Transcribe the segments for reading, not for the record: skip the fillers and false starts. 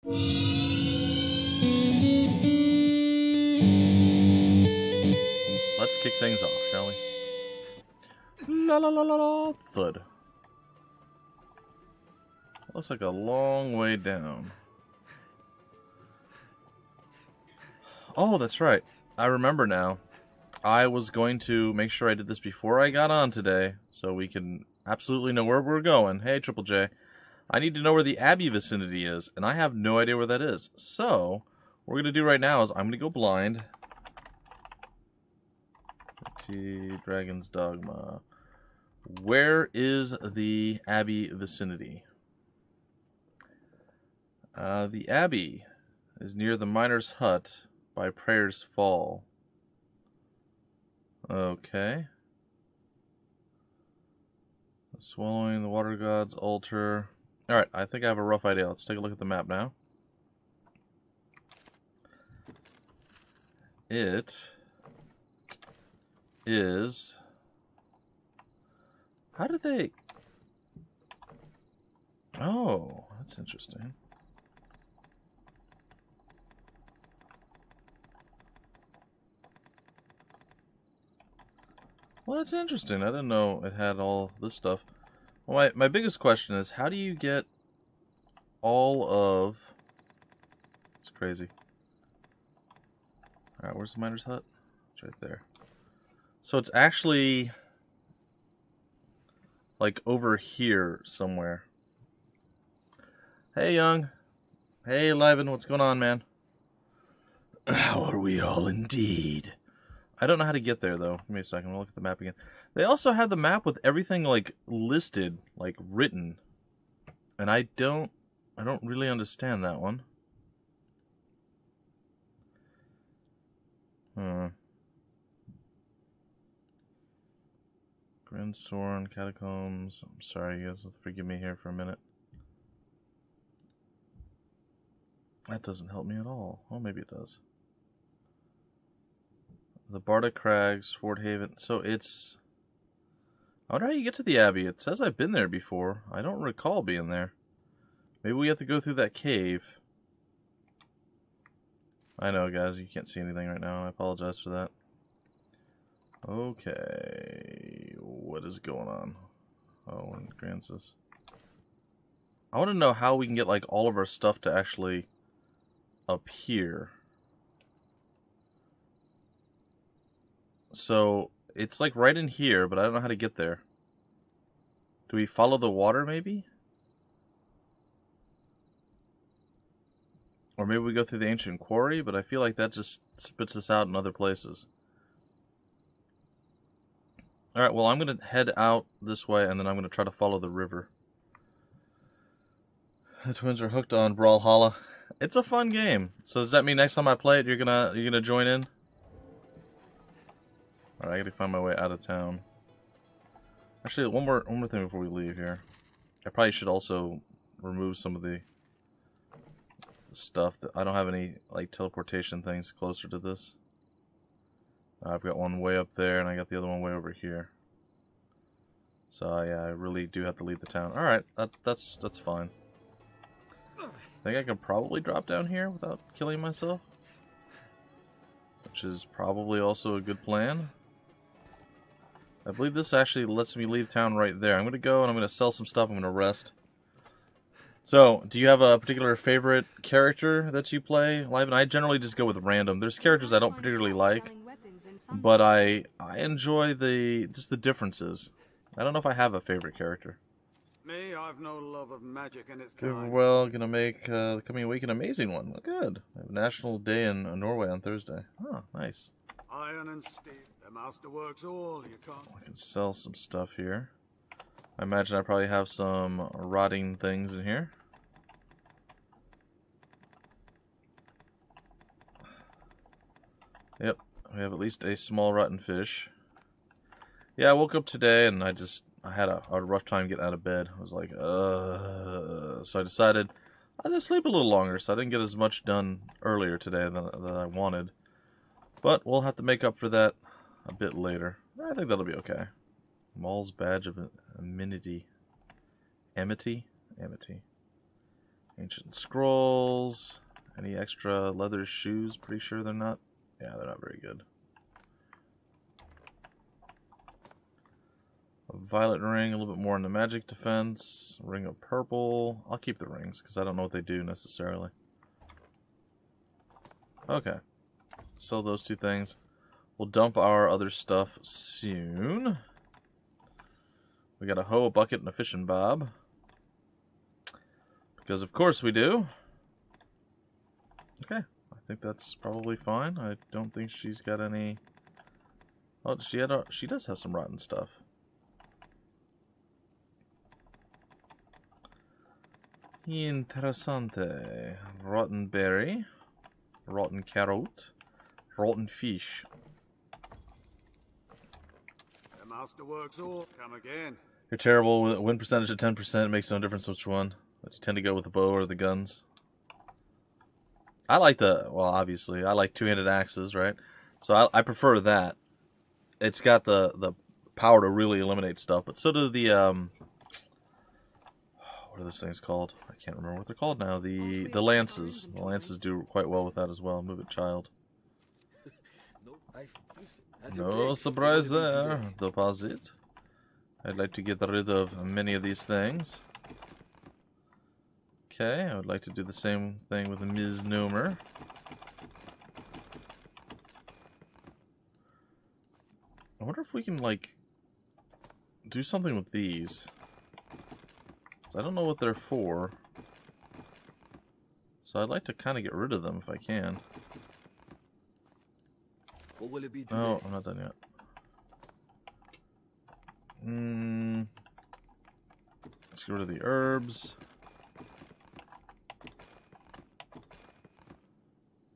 Let's kick things off, shall we? La la la la la. Thud. Looks like a long way down. Oh, that's right. I remember now. I was going to make sure I did this before I got on today, so we can absolutely know where we're going. Hey, Triple J. I need to know where the Abbey vicinity is, and I have no idea where that is. So, what we're going to do right now is I'm going to go blind. Dragon's Dogma. Where is the Abbey vicinity? The Abbey is near the miner's hut by Prayer's Fall. Okay. Swallowing the water god's altar. Alright, I think I have a rough idea. Let's take a look at the map now. It is... How did they... Oh, that's interesting. Well, that's interesting. I didn't know it had all this stuff. Well, my biggest question is, how do you get all of... It's crazy. Alright, where's the miner's hut? It's right there. So it's actually... like over here somewhere. Hey, Young. Hey, Liven. What's going on, man? How are we all indeed? I don't know how to get there, though. Give me a second. We'll look at the map again. They also have the map with everything, like, listed, like, written. And I don't really understand that one. Grinsorn, Catacombs. I'm sorry, you guys will forgive me here for a minute. That doesn't help me at all. Oh, maybe it does. The Barda Crags, Fort Haven. So it's... I wonder how you get to the Abbey. It says I've been there before. I don't recall being there. Maybe we have to go through that cave. I know, guys. You can't see anything right now. I apologize for that. Okay. What is going on? Oh, and grants us. I want to know how we can get, like, all of our stuff to actually appear. So, it's like right in here, but I don't know how to get there. Do we follow the water, maybe? Or maybe we go through the ancient quarry, but I feel like that just spits us out in other places. Alright, well, I'm going to head out this way, and then I'm going to try to follow the river. The twins are hooked on Brawlhalla. It's a fun game. So does that mean next time I play it, you're gonna join in? Alright, I gotta find my way out of town. Actually, one more thing before we leave here. I probably should also remove some of the stuff. That I don't have any, like, teleportation things closer to this. I've got one way up there, and I got the other one way over here. So, yeah, I really do have to leave the town. Alright, that's fine. I think I can probably drop down here without killing myself. Which is probably also a good plan. I believe this actually lets me leave town right there. I'm going to go and I'm going to sell some stuff. I'm going to rest. So, do you have a particular favorite character that you play live? And I generally just go with random. There's characters I don't particularly like, but I enjoy just the differences. I don't know if I have a favorite character. Me, I've no love of magic and its kind. Well, gonna make the coming week an amazing one. Good. I have a National Day in Norway on Thursday. Oh, nice. Iron and steel, the master works all you can't. I can sell some stuff here. I imagine I probably have some rotting things in here. Yep, we have at least a small rotten fish. Yeah, I woke up today and I had a rough time getting out of bed. I was like, so I decided I was going to sleep a little longer, so I didn't get as much done earlier today than I wanted. But we'll have to make up for that a bit later. I think that'll be okay. Maul's badge of amity. Amity? Amity. Ancient scrolls. Any extra leather shoes? Pretty sure they're not. Yeah, they're not very good. A violet ring, a little bit more in the magic defense. Ring of purple. I'll keep the rings because I don't know what they do necessarily. Okay. Sell those two things. We'll dump our other stuff soon. We got a hoe, a bucket, and a fishing bob. Because of course we do. Okay. I think that's probably fine. I don't think she's got any... Oh, she does have some rotten stuff. Interessante. Rotten berry. Rotten carrot. Rotten fish. The masterworks all come again. You're terrible with win percentage of 10%. It makes no difference which one. But you tend to go with the bow or the guns. I like well, obviously, I like two-handed axes, right? So I prefer that. It's got the power to really eliminate stuff, but so do the, what are those things called? I can't remember what they're called now. The lances. The lances do quite well with that as well. Move it, child. No surprise there. Deposit. I'd like to get rid of many of these things. Okay, I would like to do the same thing with a misnomer. I wonder if we can, like, do something with these. I don't know what they're for. So I'd like to kind of get rid of them if I can. What will it be today? Oh, I'm not done yet. Let's get rid of the herbs.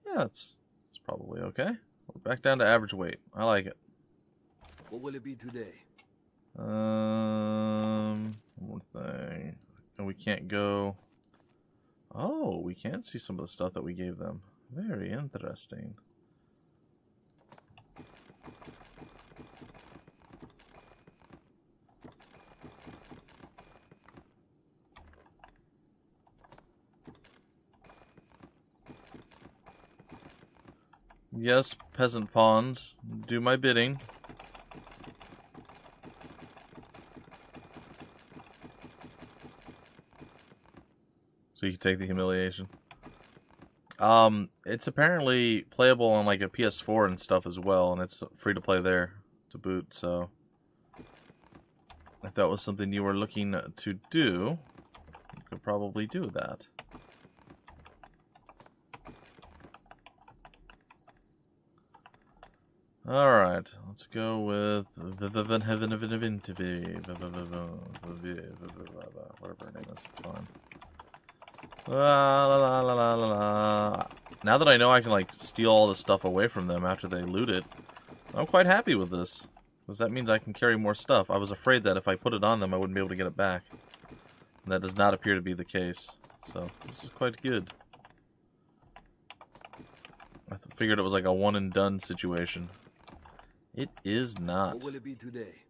Yeah, it's probably okay. We're back down to average weight. I like it. What will it be today? One more thing. And we can't go... Oh, we can see some of the stuff that we gave them. Very interesting. Yes, peasant pawns, do my bidding. So you can take the humiliation. It's apparently playable on like a PS4 and stuff as well, and it's free to play there to boot, so if that was something you were looking to do, you could probably do that. Alright, let's go with whatever her name is, it's fine. Now that I know I can like steal all the stuff away from them after they loot it, I'm quite happy with this. Because that means I can carry more stuff. I was afraid that if I put it on them I wouldn't be able to get it back. And that does not appear to be the case. So, this is quite good. I figured it was like a one and done situation. It is not. What will it be today?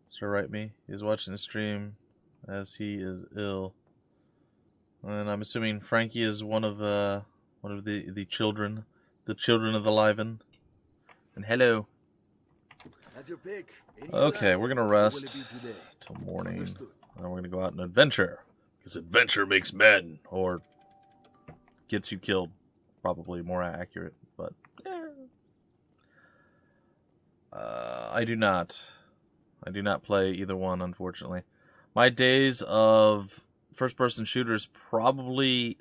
Sir, write me. He's watching the stream as he is ill, and I'm assuming Frankie is one of the children of the Liven. And hello. Have your pick. Okay, we're gonna rest till morning. Understood. And we're gonna go out and adventure, because adventure makes men, or gets you killed. Probably more accurate, but yeah. I do not play either one, unfortunately. My days of first-person shooters probably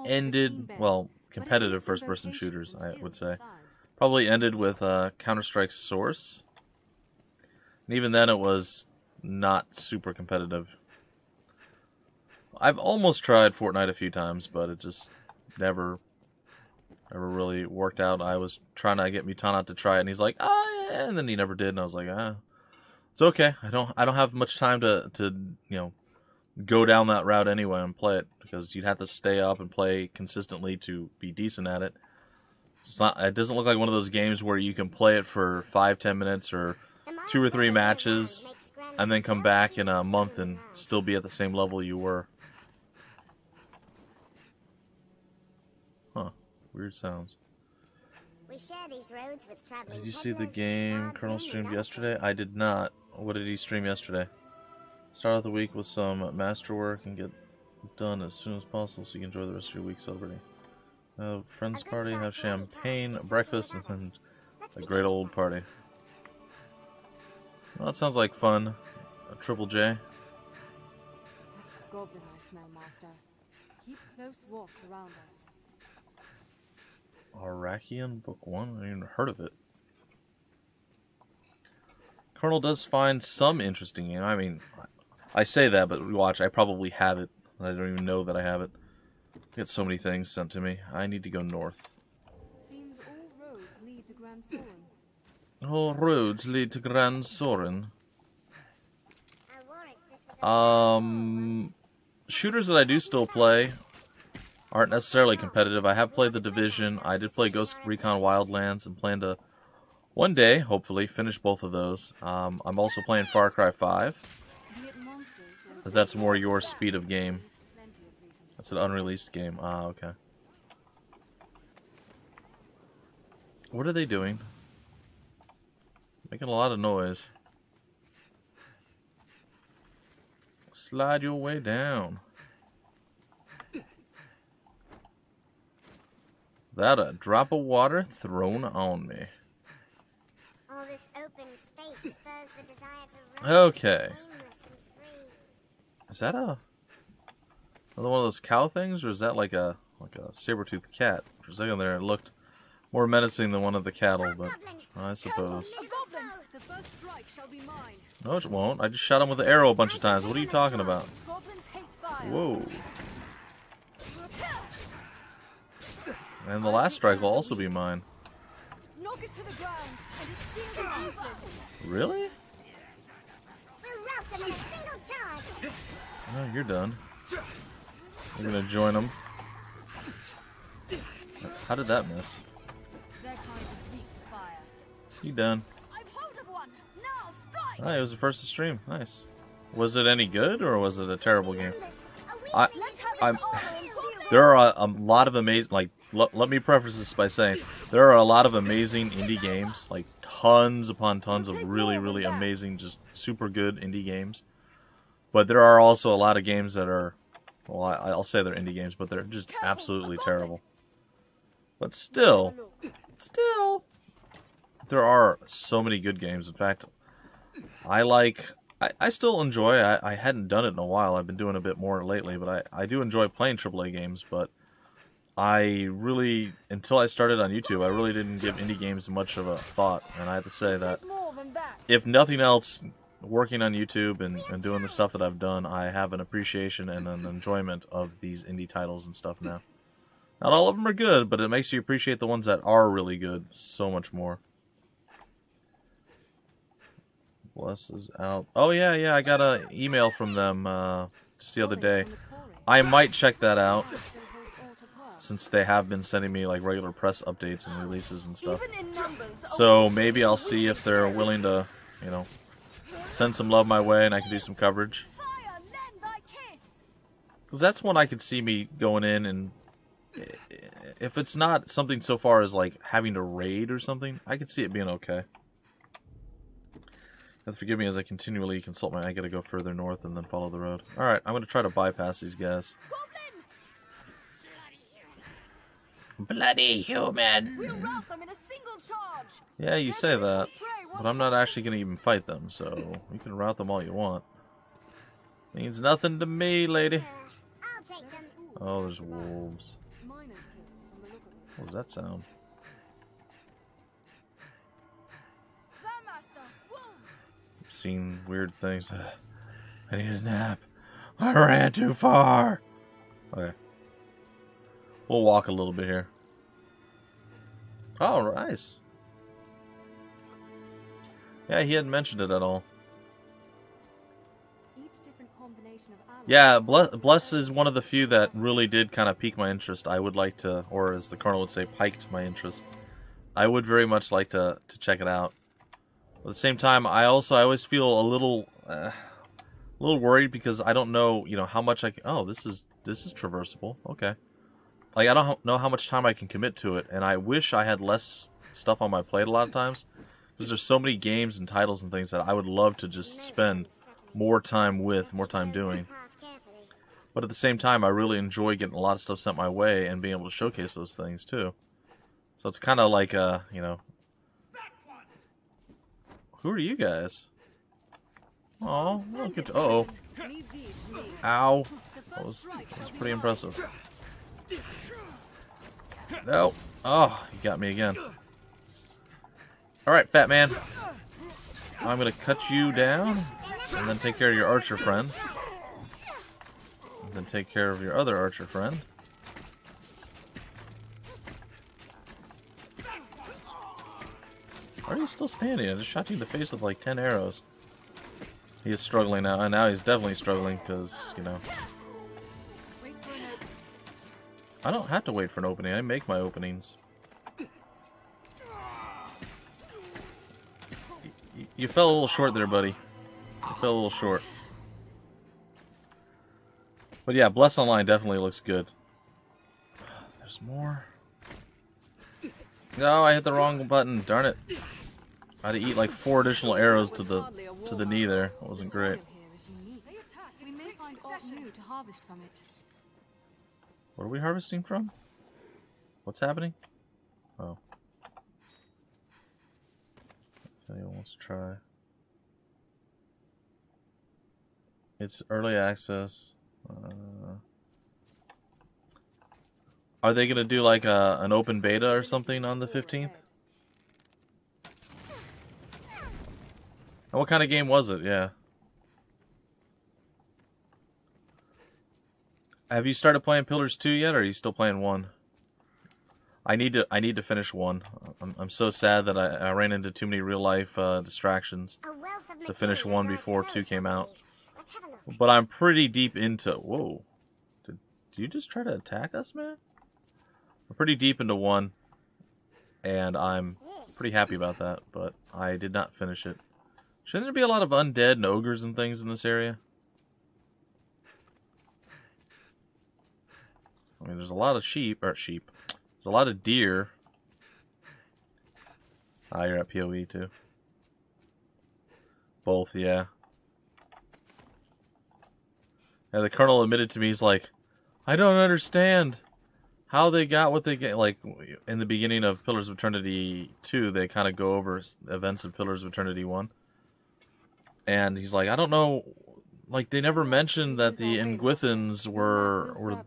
ended, well, competitive first-person shooters, I would say, probably ended with Counter-Strike Source. And even then it was not super competitive. I've almost tried Fortnite a few times, but it just never really worked out. I was trying to get Mutana to try it, and he's like, "Ah," yeah, and then he never did, and I was like, "Ah, it's okay. I don't have much time to you know, go down that route anyway and play it, because you'd have to stay up and play consistently to be decent at it. It's not. It doesn't look like one of those games where you can play it for 5-10 minutes or 2 or 3 matches and then come back in a month and still be at the same level you were. Huh. Weird sounds. We share these roads with traveling. Did you see the game Colonel streamed yesterday? I did not. What did he stream yesterday? Start out the week with some masterwork and get done as soon as possible so you can enjoy the rest of your week celebrating. Friends party, have champagne, breakfast, and then a great old party. Well, that sounds like fun. A Triple J. That's a goblin I smell, Master. Keep close watch around us. Arakian Book 1? I haven't even heard of it. Colonel does find some interesting game. I mean, I say that, but watch, I probably have it. I don't even know that I have it. I get so many things sent to me. I need to go north. Seems all roads lead to Grand Soren. All roads lead to Grand Soren. Shooters that I do still play aren't necessarily competitive. I have played The Division. I did play Ghost Recon Wildlands and plan to one day, hopefully, finish both of those. I'm also playing Far Cry 5. But that's more your speed of game. That's an unreleased game. Ah, okay. What are they doing? Making a lot of noise. Slide your way down. That a drop of water thrown on me. All this open space spurs the desire to run Okay. aimless and free. Is that another one of those cow things, or is that like a saber-toothed cat? For a second there, it looked more menacing than one of the cattle, but I suppose. A goblin! The first strike shall be mine. No, it won't. I just shot him with the arrow a bunch of times. What are you talking about? Goblins hate fire. Whoa. And the last strike will also be mine. Knock it to the ground, and its shield is useless. Really? We'll rout them in a single charge. No, you're done. You're gonna join them. How did that miss? Their kind is weak to fire. You done. I've hold of one. Now strike. Ah, it was the first to stream. Nice. Was it any good, or was it a terrible game? Let's have its I'm. armor and shield. There are a lot of amazing. Like, let me preface this by saying there are a lot of amazing indie games. Like tons upon tons of really, really amazing, just super good indie games. But there are also a lot of games that are, well, I'll say they're indie games, but they're just absolutely terrible. But still, there are so many good games. In fact, I still enjoy, I hadn't done it in a while. I've been doing a bit more lately, but I do enjoy playing AAA games. But I really, until I started on YouTube, I really didn't give indie games much of a thought. And I have to say that, More than that. if nothing else, working on YouTube and doing the stuff that I've done, I have an appreciation and an enjoyment of these indie titles and stuff now. Not all of them are good, but it makes you appreciate the ones that are really good so much more. Bless is out. Oh yeah, I got an email from them just the other day. I might check that out, since they have been sending me like regular press updates and releases and stuff. Even in numbers, So maybe I'll see if they're willing to, you know, send some love my way and I can do some coverage. fire, lend thy kiss. Because that's one I could see me going in, and if it's not something so far as like having to raid or something, I could see it being okay. And forgive me as I continually consult I gotta go further north and then follow the road. Alright, I'm gonna try to bypass these guys. Bloody human! We'll rout them in a single charge. Yeah, you say that, but I'm not actually gonna even fight them, so you can rout them all you want. Means nothing to me, lady. I'll take them. Oh, there's wolves. Miner's kit, from the look of it. What does that sound? There, Master. Wolves. I've seen weird things. I need a nap. I ran too far. Okay. We'll walk a little bit here. Oh, nice. Yeah, he hadn't mentioned it at all. Each different combination of alloys. Yeah, Bless is one of the few that really did kind of pique my interest. I would like to, or as the Colonel would say, piked my interest. I would very much like to check it out. At the same time, I always feel a little worried because I don't know, you know, how much I can... Oh, this is traversable. Okay. Like, I don't know how much time I can commit to it, and I wish I had less stuff on my plate a lot of times. Because there's so many games and titles and things that I would love to just spend more time with, more time doing. But at the same time, I really enjoy getting a lot of stuff sent my way and being able to showcase those things, too. So it's kind of like, you know... Who are you guys? Oh, look at... Uh-oh. Ow. That was pretty impressive. No. Oh, you got me again. Alright, fat man. I'm gonna cut you down, and then take care of your archer friend. And then take care of your other archer friend. Why are you still standing? I just shot you in the face with like 10 arrows. He is struggling now, and now he's definitely struggling because, you know... I don't have to wait for an opening, I make my openings. You fell a little short there, buddy. You fell a little short. But yeah, Bless Online definitely looks good. There's more. No, I hit the wrong button. Darn it. I had to eat like 4 additional arrows to the knee there. That wasn't great. We may find aught new to harvest from it. What are we harvesting from? What's happening? Oh. If anyone wants to try. It's early access. Are they gonna do like an open beta or something on the 15th? And what kind of game was it? Yeah. Have you started playing Pillars 2 yet, or are you still playing 1? I need to finish 1. I'm so sad that I ran into too many real life distractions to finish 1 before 2 came out. But I'm pretty deep into... Whoa. Did you just try to attack us, man? I'm pretty deep into 1, and I'm pretty happy about that, but I did not finish it. Shouldn't there be a lot of undead and ogres and things in this area? I mean, there's a lot of sheep. There's a lot of deer. Ah, you're at PoE too. Both, yeah. Yeah, the colonel admitted to me, he's like, I don't understand how they got what they get. Like, in the beginning of Pillars of Eternity 2, they kind of go over events of Pillars of Eternity 1. And he's like, I don't know, like, they never mentioned that the Ingwithans were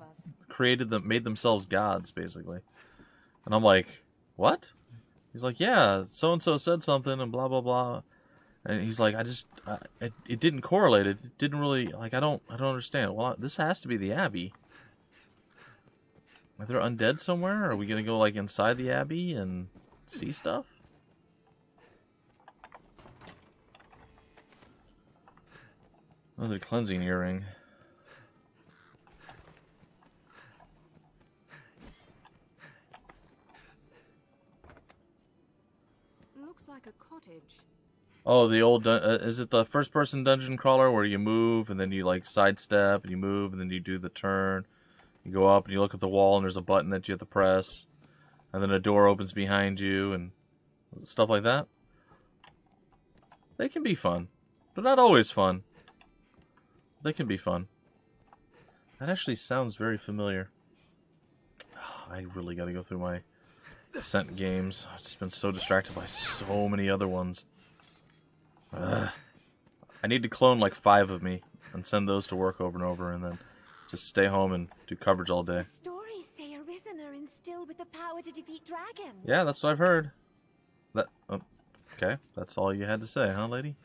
created them, made themselves gods, basically. And I'm like, what? He's like, yeah, so-and-so said something, and blah, blah, blah. And he's like, it didn't correlate. It didn't really, like, I don't understand. Well, this has to be the Abbey. Are there undead somewhere? Are we gonna go, like, inside the Abbey and see stuff? Another cleansing earring. Looks like a cottage. Oh, the old... is it the first-person dungeon crawler where you move and then you, like, sidestep and you move and then you do the turn? You go up and you look at the wall and there's a button that you have to press. And then a door opens behind you and stuff like that. They can be fun. They're not always fun. They can be fun. That actually sounds very familiar. I really gotta go through my Scent games. I've just been so distracted by so many other ones. I need to clone like 5 of me and send those to work over and over and then just stay home and do coverage all day. The stories say Arisen are instilled with the power to defeat dragons. Yeah, that's what I've heard. That okay, that's all you had to say, huh, lady?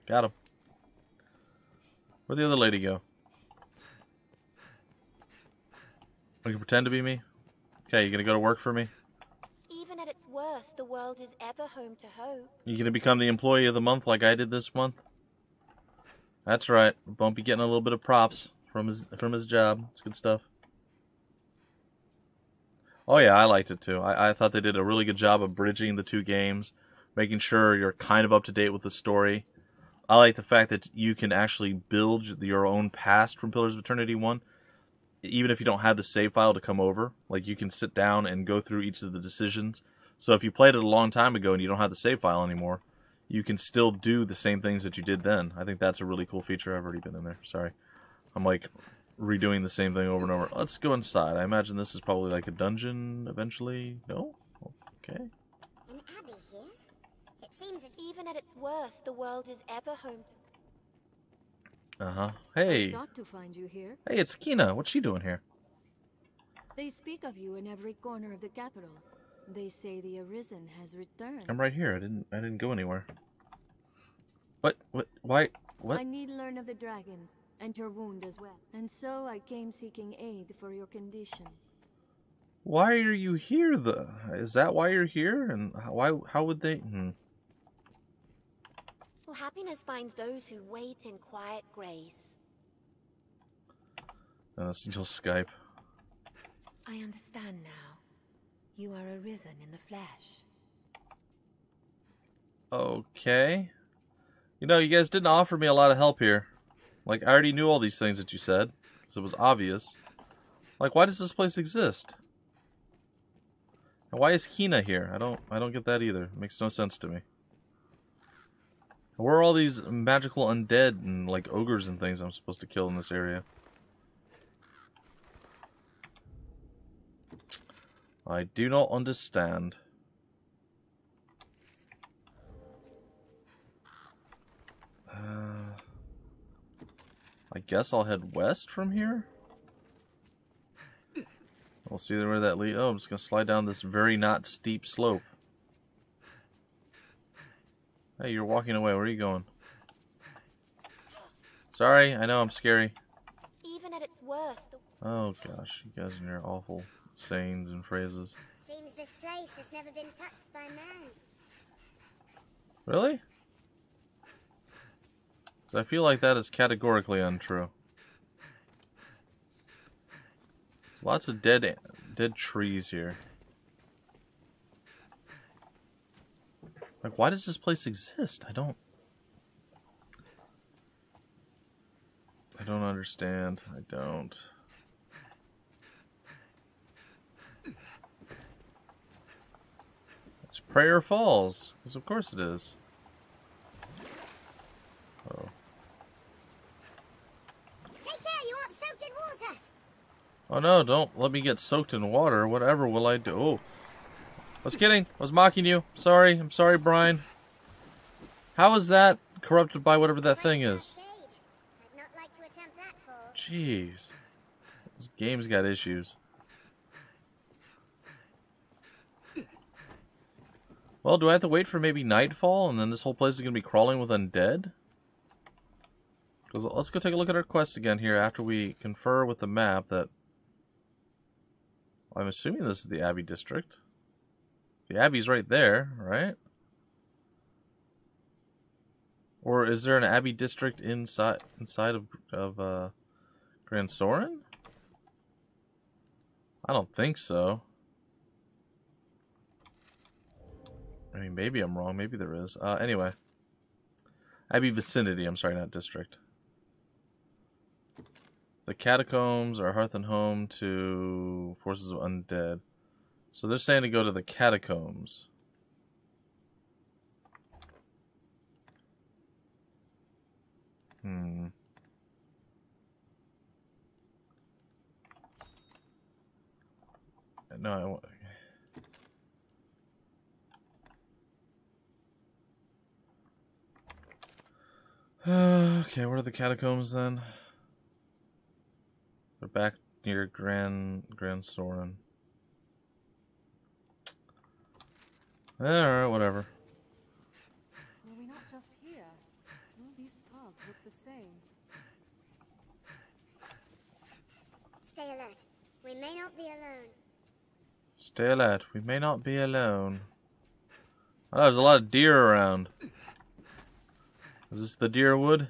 Got him. Where'd the other lady go? You can pretend to be me? Okay, you gonna go to work for me? Even at its worst, the world is ever home to hope. You gonna become the employee of the month like I did this month? That's right. Bumpy getting a little bit of props from his job. It's good stuff. Oh yeah, I liked it too. I thought they did a really good job of bridging the two games, making sure you're kind of up to date with the story. I like the fact that you can actually build your own past from Pillars of Eternity 1, even if you don't have the save file to come over. Like, you can sit down and go through each of the decisions. So if you played it a long time ago and you don't have the save file anymore, you can still do the same things that you did then. I think that's a really cool feature. I've already been in there. Sorry. I'm like redoing the same thing over and over. Let's go inside. I imagine this is probably like a dungeon eventually. No? Okay. An abbey here? It seems that Even at its worst, the world is ever home to... Uh-huh. I Hey. thought to find you here. Hey, it's Kina. What's she doing here? They speak of you in every corner of the capital. They say the Arisen has returned. I'm right here. I didn't go anywhere. What? Why? What? I need to learn of the dragon and your wound as well. And so I came seeking aid for your condition. Why are you here? Is that why you're here? And why? How would they? Well, happiness finds those who wait in quiet grace. You'll Skype. I understand now. You are arisen in the flesh. Okay. You know, you guys didn't offer me a lot of help here. Like, I already knew all these things that you said, because it was obvious. Like, why does this place exist? And why is Kina here? I don't get that either. It makes no sense to me. Where are all these magical undead and, like, ogres and things I'm supposed to kill in this area? I do not understand. I guess I'll head west from here. We'll see where that leads. Oh, I'm just gonna slide down this very not steep slope. Hey, you're walking away. Where are you going? Sorry, I know I'm scary. Even at its worst, the... Oh gosh, you guys and your awful sayings and phrases. seems this place has never been touched by man. Really? 'Cause I feel like that is categorically untrue. There's lots of dead trees here. Like, why does this place exist? I don't understand. I don't. It's Prayer Falls, because of course it is. Oh. Take care, you aren't soaked in water! Oh no, don't let me get soaked in water. Whatever will I do? Oh. I was kidding. I was mocking you. Sorry. I'm sorry, Brian. How is that corrupted by whatever that thing is? I'd not like to attempt that fall. Jeez. This game's got issues. Well, do I have to wait for maybe nightfall and then this whole place is going to be crawling with undead? Because let's go take a look at our quest again here after we confer with the map that... I'm assuming this is the Abbey District. The Abbey's right there, right? Or is there an Abbey District inside of Grand Soren? I don't think so. I mean, maybe I'm wrong. Maybe there is. Anyway. Abbey Vicinity. I'm sorry, not District. The Catacombs are hearth and home to forces of undead. So they're saying to go to the Catacombs. No, I want... Okay, where are the Catacombs then? They're back near Grand Soren. Alright, whatever. Were we not just here? All these paths look the same. Stay alert. We may not be alone. Stay alert. We may not be alone. Oh, there's a lot of deer around. Is this the deer wood?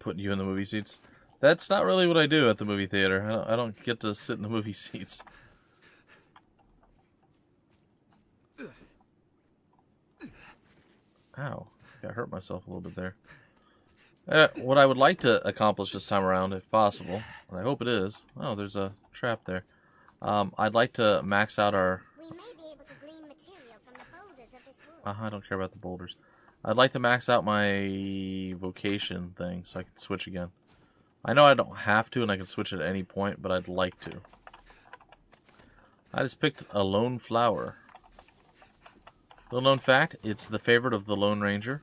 putting you in the movie seats. That's not really what I do at the movie theater. I don't get to sit in the movie seats. Ow. I think I hurt myself a little bit there. What I would like to accomplish this time around, if possible, and I hope it is... Oh, there's a trap there. I'd like to max out our... We may be able to glean material from the boulders of this wood. I don't care about the boulders. I'd like to max out my vocation thing so I can switch again. I know I don't have to and I can switch at any point, but I'd like to. I just picked a lone flower. Little known fact, it's the favorite of the Lone Ranger.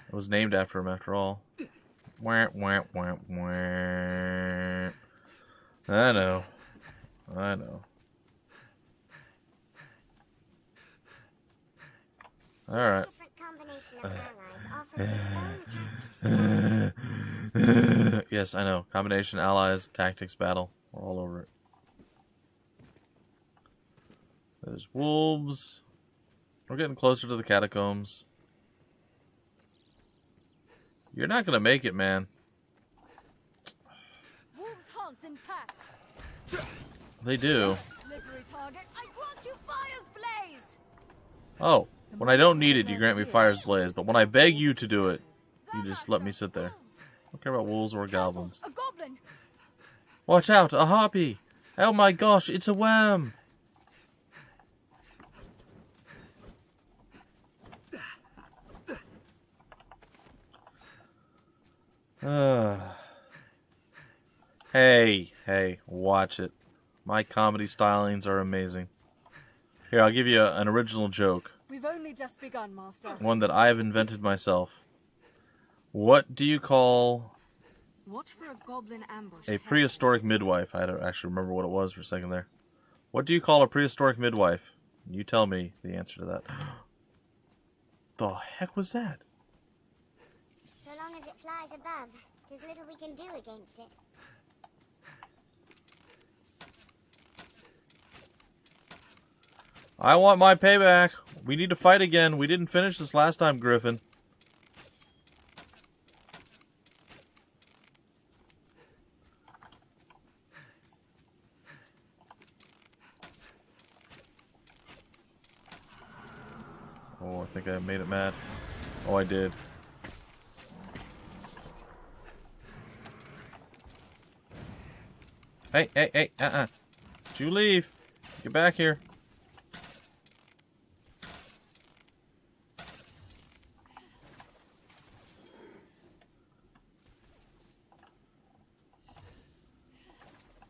It was named after him after all. Wah, wah, wah, wah. I know. I know. Alright. Yes, I know. Combination, allies, tactics, battle. We're all over it. There's wolves. We're getting closer to the catacombs. You're not gonna make it, man. Wolves hunt in packs. They do. Slippery target. I grant you fire's blaze. Oh, when I don't need it, you grant me fire's blaze. But when I beg you to do it, you just let me sit there. I don't care about wolves or goblins. A goblin. Watch out, a harpy! Oh my gosh, it's a worm! Hey, watch it. My comedy stylings are amazing. Here, I'll give you an original joke. We've only just begun, Master. One that I have invented myself. What do you call Watch for a goblin ambush. a prehistoric midwife? I had to actually remember what it was for a second there. What do you call a prehistoric midwife? You tell me the answer to that. The heck was that? So long as it flies above, there's little we can do against it. I want my payback. We need to fight again. We didn't finish this last time, Griffin. Oh, I think I made it mad. Oh, I did. Hey, Did you leave? Get back here.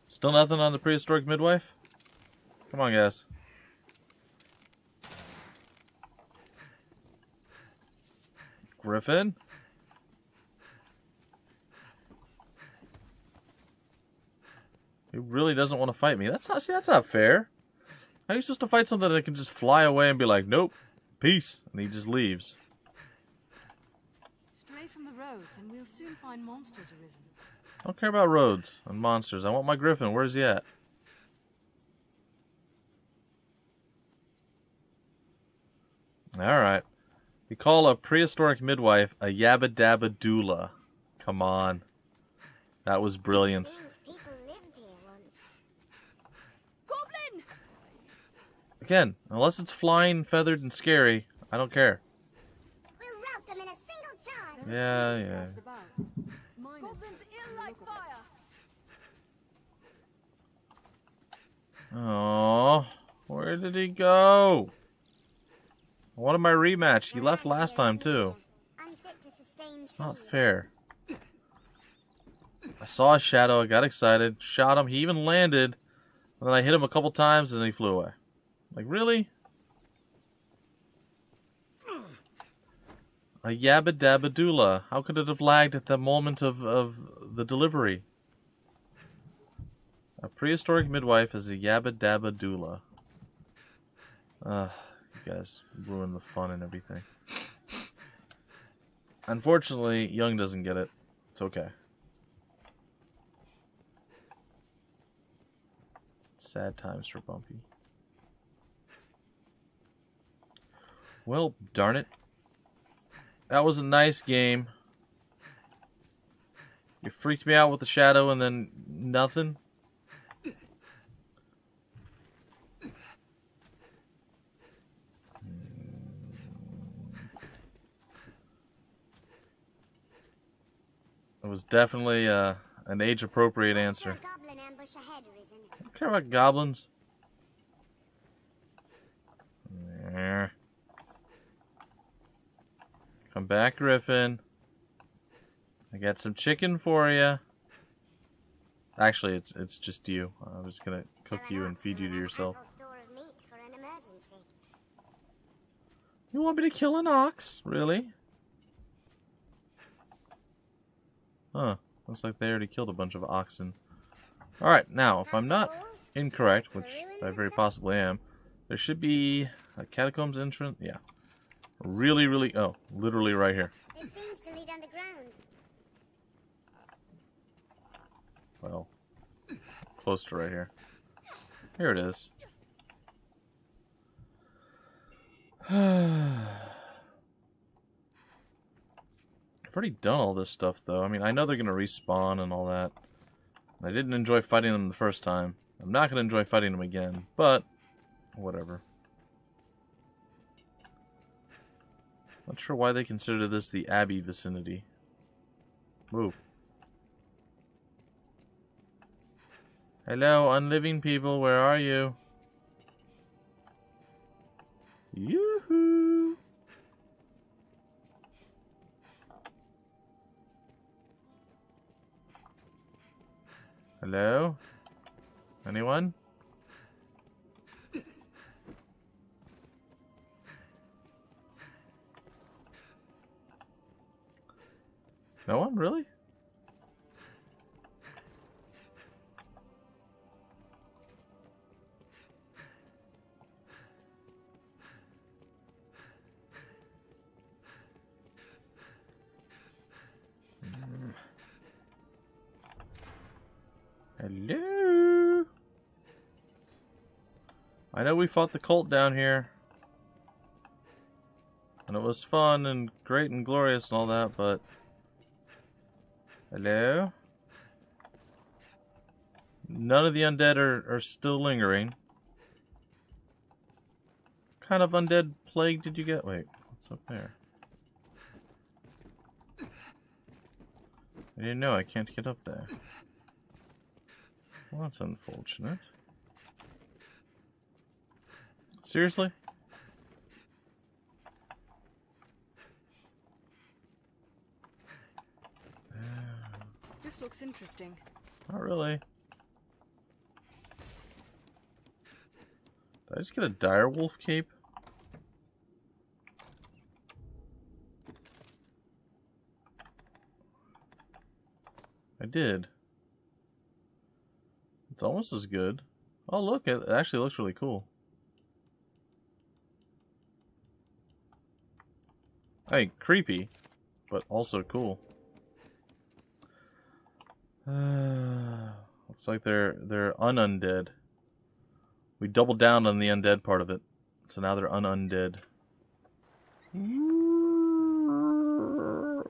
Still nothing on the prehistoric midwife? Come on, guys. Griffin? He really doesn't want to fight me. That's not fair. How are you supposed to fight something that can just fly away and be like, nope, peace, and he just leaves? Stray from the roads, and we'll soon find monsters arisen. I don't care about roads and monsters. I want my Griffin. Where's he at? Alright. We call a prehistoric midwife a yabba dabba doula. Come on. That was brilliant. Seems people lived here once. Goblin! Again, unless it's flying, feathered, and scary, I don't care. We'll rout them in a single charge. Yeah. Goblins ill like fire. Oh, where did he go? I wanted my rematch. He left last time, too. Unfit to sustain trees. Not fair. I saw a shadow, I got excited, shot him, he even landed, and then I hit him a couple times and then he flew away. Like, really? A yabba dabba doula. How could it have lagged at the moment of the delivery? A prehistoric midwife is a yabba dabba doula. You guys ruin the fun and everything. Unfortunately, Young doesn't get it. It's okay. Sad times for Bumpy. Well, darn it. That was a nice game. You freaked me out with the shadow and then nothing. It was definitely an age-appropriate answer. Goblin ambush ahead, Arisen. I don't care about goblins. There. Come back, Griffin. I got some chicken for you. Actually, it's just you. I'm just gonna cook you and feed you to yourself. You want me to kill an ox? Really? Huh. Looks like they already killed a bunch of oxen. Alright, now, if I'm not incorrect, which I very possibly am, there should be a catacombs entrance. Yeah. Really, oh, literally right here. It seems to lead underground. Well, close to right here. Here it is. I've already done all this stuff, though. I mean, I know they're going to respawn and all that. I didn't enjoy fighting them the first time. I'm not going to enjoy fighting them again, but whatever. Not sure why they consider this the Abbey vicinity. Move. Hello, unliving people, where are you? Yoo-hoo! Hello? Anyone? No one? Really? Hello? I know we fought the cult down here. And it was fun and great and glorious and all that, but... Hello? None of the undead are still lingering. What kind of undead plague did you get? Wait, what's up there? I didn't know I can't get up there. Well, that's unfortunate. Seriously? This looks interesting. Not really. Did I just get a direwolf cape? I did. It's almost as good. Oh look, it actually looks really cool. Hey, creepy, but also cool. Looks like they're unundead. We doubled down on the undead part of it, so now they're unundead.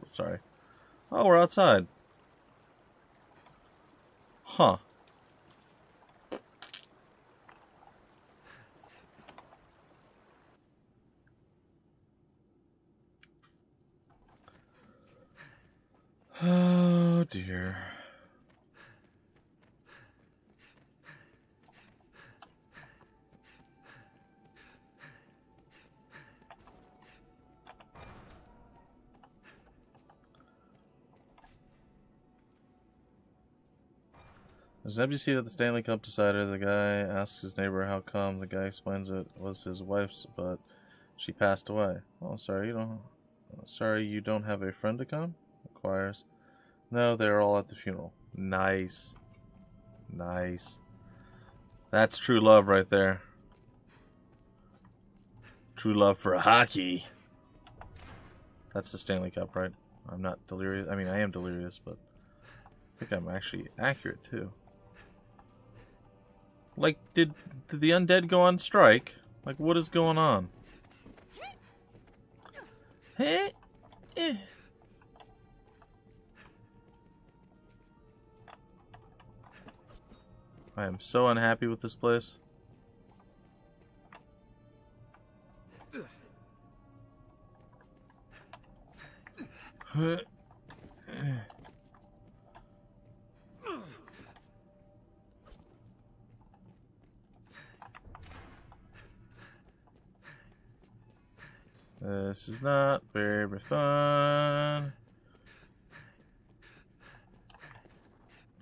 Sorry. Oh, we're outside. Huh. Oh dear. There's an empty seat at the Stanley Cup decider. The guy asks his neighbor how come. The guy explains it was his wife's, but she passed away. Oh, sorry you don't have a friend to come? Inquires. No, they're all at the funeral. Nice. Nice. That's true love right there. True love for hockey. That's the Stanley Cup, right? I'm not delirious. I mean, I am delirious, but I think I'm actually accurate, too. Like, did the undead go on strike? Like, what is going on? Hey? I am so unhappy with this place. This is not very fun.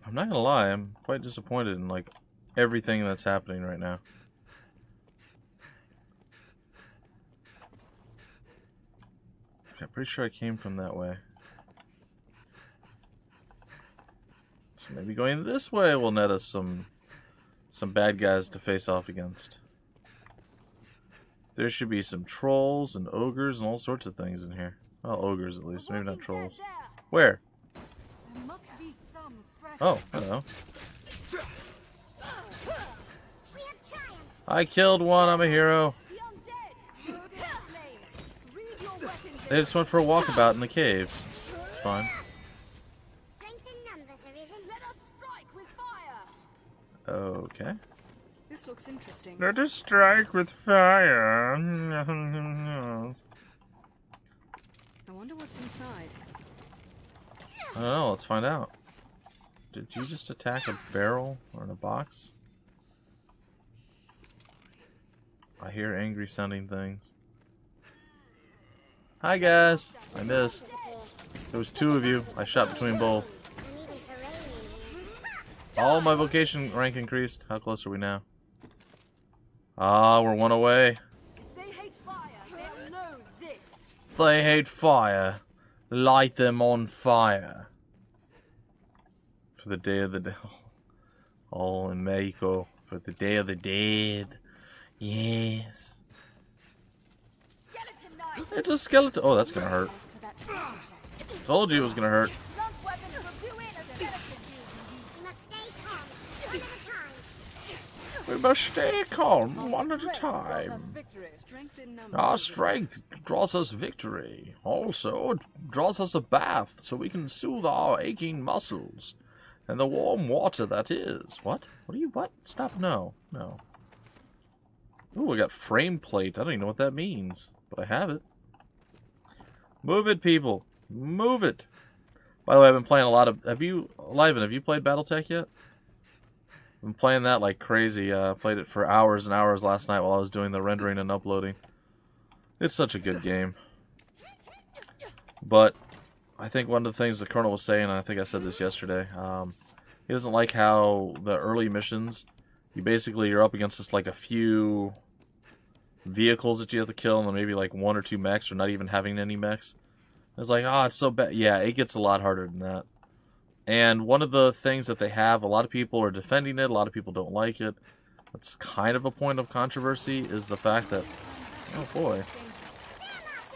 I'm not gonna lie, I'm quite disappointed in like everything that's happening right now. Okay, I'm pretty sure I came from that way. So maybe going this way will net us some bad guys to face off against. There should be some trolls and ogres and all sorts of things in here. Well, ogres at least, maybe not trolls. Where? There must be some stress. Oh, hello. I killed one, I'm a hero. The undead. Read your weapons. They just went for a walkabout in the caves. It's fine. Strength in numbers, Arisen. Let us strike with fire. Okay. This looks interesting. Let us strike with fire. I wonder what's inside. I don't know, let's find out. Did you just attack a barrel or in a box? I hear angry sounding things. Hi guys! I missed. There was two of you. I shot between both. Uneven terrain in here. All my vocation rank increased. How close are we now? Ah, we're one away. If they hate fire, they'll know this. They hate fire. Light them on fire. For the day of the dead. Oh, in Mexico. For the day of the dead. Yes. Skeleton knife. It's a skeleton. Oh, that's gonna hurt. To that treasure chest. Told you it was gonna hurt. Blunt weapons will do it as a skeleton. We must stay calm, one at a time. We must stay calm one at a Strength draws us time. victory. Strength in numbers. Our strength draws us victory. Also, it draws us a bath so we can soothe our aching muscles. And the warm water that is. What? What? Stop. No. No. Ooh, I got frame plate. I don't even know what that means. But I have it. Move it, people. Move it. By the way, I've been playing a lot of... Have you played Battletech yet? I've been playing that like crazy. Played it for hours and hours last night while I was doing the rendering and uploading. It's such a good game. But I think one of the things the Colonel was saying, and I think I said this yesterday, he doesn't like how the early missions, you're up against just like a few vehicles that you have to kill, and then maybe like one or two mechs, or not even having any mechs. It's like, it's so bad. Yeah, it gets a lot harder than that. And one of the things that they have, a lot of people are defending it, a lot of people don't like it. That's kind of a point of controversy, is the fact that, oh boy,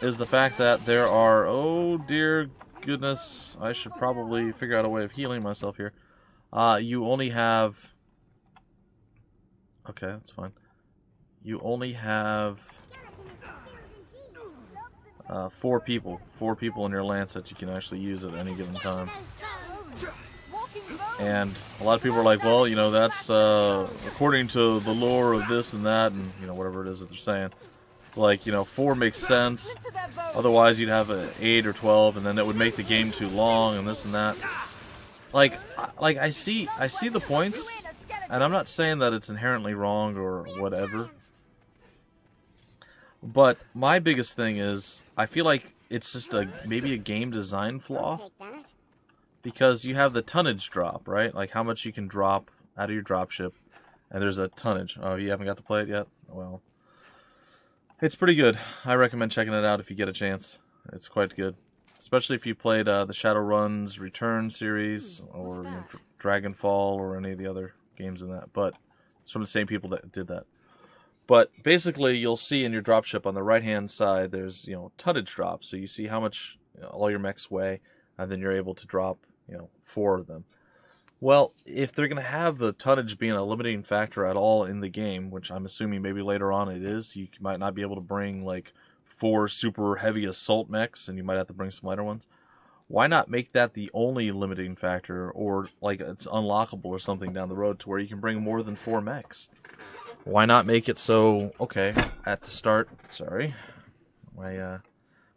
is the fact that there are, oh dear goodness, I should probably figure out a way of healing myself here. You only have, okay, that's fine. You only have 4 people in your lance that you can actually use at any given time. And a lot of people are like, well, you know, that's according to the lore of this and that, and you know, whatever it is that they're saying. Like, you know, 4 makes sense. Otherwise, you'd have 8 or 12, and then it would make the game too long, and this and that. Like I see the points, and I'm not saying that it's inherently wrong or whatever. But my biggest thing is, I feel like it's just maybe a game design flaw. Take that. Because you have the tonnage drop, right? Like how much you can drop out of your dropship. And there's a tonnage. Oh, you haven't got to play it yet? Well, it's pretty good. I recommend checking it out if you get a chance. It's quite good. Especially if you played the Shadowrun's Return series, or you know, Dragonfall, or any of the other games in that. But it's from the same people that did that. But basically, you'll see in your dropship on the right-hand side, there's, you know, tonnage drop. So you see how much, you know, all your mechs weigh, and then you're able to drop, you know, 4 of them. Well, if they're going to have the tonnage being a limiting factor at all in the game, which I'm assuming maybe later on it is, you might not be able to bring like 4 super heavy assault mechs, and you might have to bring some lighter ones. Why not make that the only limiting factor, or like it's unlockable or something down the road to where you can bring more than 4 mechs? Why not make it so, okay, at the start, sorry, my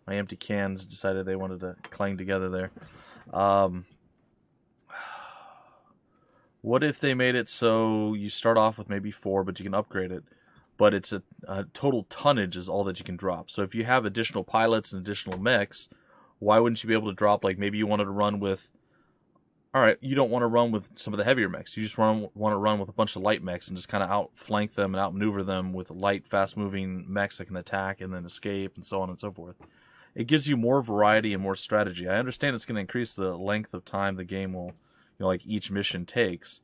empty cans decided they wanted to clang together there. What if they made it so you start off with maybe 4, but you can upgrade it, but it's a total tonnage is all that you can drop. So if you have additional pilots and additional mechs, why wouldn't you be able to drop, like, maybe you wanted to run with, alright, you don't want to run with some of the heavier mechs. You just want to run with a bunch of light mechs and just kind of outflank them and outmaneuver them with light, fast-moving mechs that can attack and then escape and so on and so forth. It gives you more variety and more strategy. I understand it's going to increase the length of time the game will, like, each mission takes.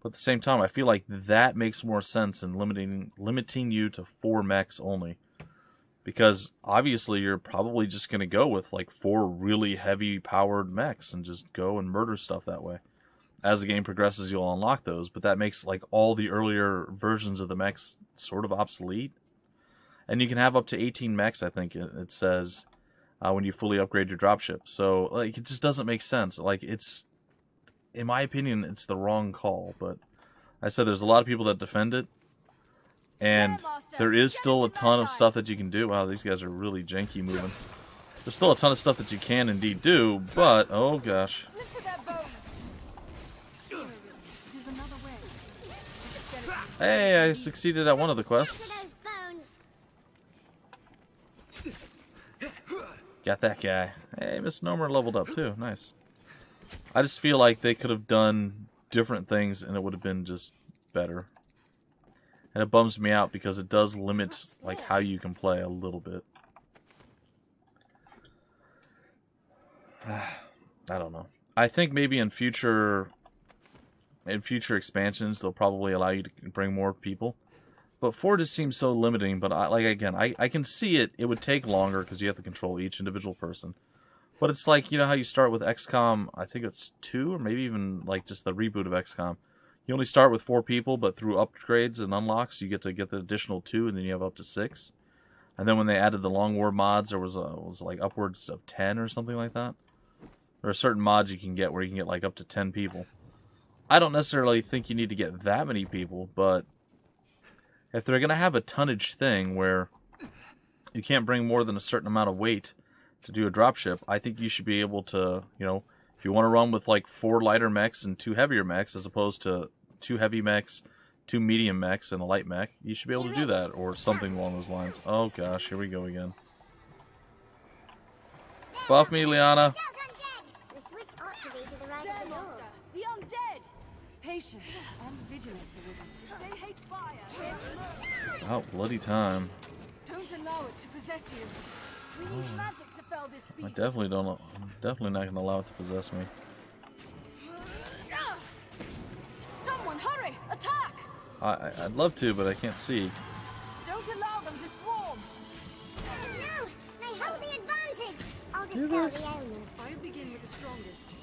But at the same time, I feel like that makes more sense in limiting you to 4 mechs only. Because obviously you're probably just going to go with like 4 really heavy powered mechs and just go and murder stuff that way. As the game progresses, you'll unlock those, but that makes like all the earlier versions of the mechs sort of obsolete. And you can have up to 18 mechs, I think it says, when you fully upgrade your dropship. So like it just doesn't make sense. Like it's, in my opinion, it's the wrong call. But I said there's a lot of people that defend it. And there is still a ton of stuff that you can do. Wow, these guys are really janky moving. There's still a ton of stuff that you can indeed do, but, oh gosh. Hey, I succeeded at one of the quests. Got that guy. Hey, Misnomer leveled up too. Nice. I just feel like they could have done different things and it would have been just better. And it bums me out because it does limit like how you can play a little bit. I don't know. I think maybe in future expansions they'll probably allow you to bring more people. But 4 just seems so limiting. But I can see it. It would take longer because you have to control each individual person. But it's like, you know how you start with XCOM, I think it's 2 or maybe even like just the reboot of XCOM. You only start with 4 people, but through upgrades and unlocks, you get to get the additional 2, and then you have up to 6. And then when they added the Long War mods, there was like upwards of 10 or something like that. There are certain mods you can get where you can get like up to 10 people. I don't necessarily think you need to get that many people, but if they're going to have a tonnage thing where you can't bring more than a certain amount of weight to do a dropship, I think you should be able to, you know, if you want to run with like 4 lighter mechs and 2 heavier mechs as opposed to 2 heavy mechs, 2 medium mechs, and a light mech, you should be able to do that or something along those lines. Oh gosh, here we go again. Buff me, Liana. The undead! Patience and vigilance, Arisen. They hate fire. Oh, bloody time. Don't allow it to possess you. We need magic to fell this beast. I definitely don't. I'm definitely not going to allow it to possess me. Someone hurry! Attack! I'd love to, but I can't see. Don't allow them to swarm. No, they hold the advantage. I'll dispel the ailment. I begin with the strongest.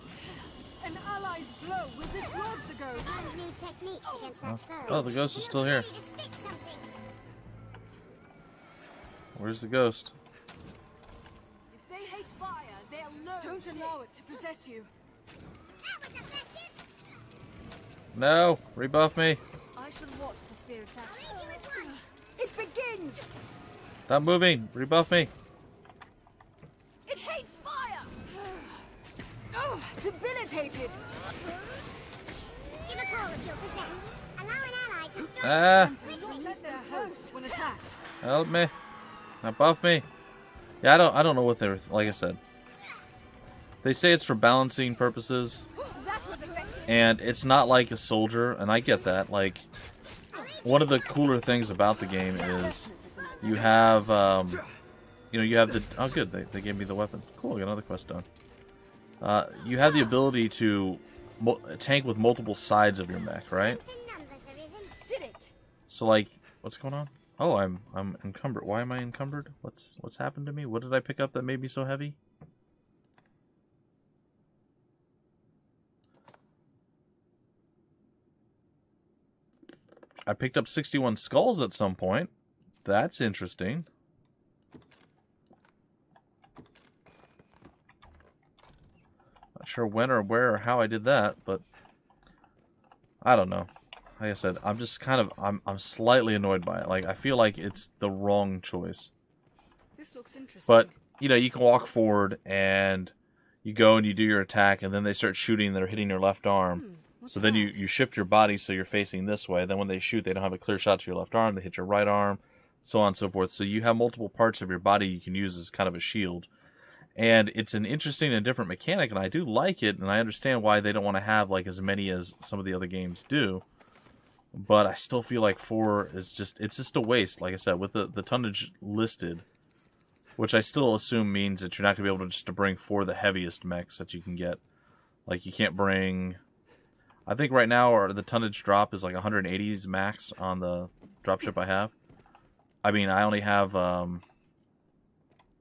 An ally's blow will dislodge the ghost. Find new techniques against that foe. Oh, the ghost is still here. Where's the ghost? If they hate fire, they'll learn. Don't allow it to possess you. That was effective. No, rebuff me. I shall watch the spirit's action. It begins. Stop moving. Rebuff me. It hates fire. Oh, debilitated. Give a call if you're possessed. Allow an ally to strike. Ah, Release their hosts when attacked. help me. Now buff me. Yeah, I don't know what they were. Like I said, they say it's for balancing purposes, That was effective. and it's not like a soldier, and I get that. Like, one of the cooler things about the game is you have, you know, you have the. Oh, good, they gave me the weapon. Cool, I got another quest done. You have the ability to tank with multiple sides of your mech, right? Did it. So, like, what's going on? Oh, I'm encumbered. Why am I encumbered? What's happened to me? What did I pick up that made me so heavy? I picked up 61 skulls at some point. That's interesting. sure when or where or how I did that, but I don't know. Like I said, I'm just kind of I'm slightly annoyed by it. Like I feel like it's the wrong choice. This looks interesting. But you know, you can walk forward and you go and you do your attack, and then they start shooting. They're hitting your left arm. So then you shift your body so you're facing this way. Then when they shoot, they don't have a clear shot to your left arm. They hit your right arm, so on and so forth. So you have multiple parts of your body you can use as kind of a shield. And it's an interesting and different mechanic, and I do like it, and I understand why they don't want to have like as many as some of the other games do. But I still feel like 4 is just a waste, like I said, with the tonnage listed. Which I still assume means that you're not going to be able to bring 4 of the heaviest mechs that you can get. Like, you can't bring... I think right now the tonnage drop is like 180s max on the dropship I have. I mean, I only have...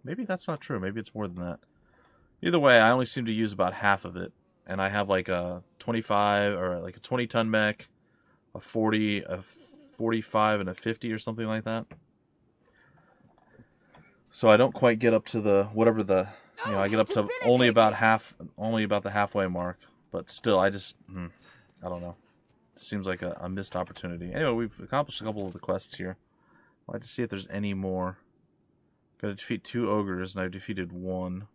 maybe that's not true. Maybe it's more than that. Either way, I only seem to use about half of it. And I have like a 25 or like a 20-ton mech, a 40, a 45, and a 50 or something like that. So I don't quite get up to the whatever the I get up to only about the halfway mark. But still, I just I don't know. It seems like a missed opportunity. Anyway, we've accomplished a couple of the quests here. I'd like to see if there's any more. Got to defeat 2 ogres, and I've defeated 1.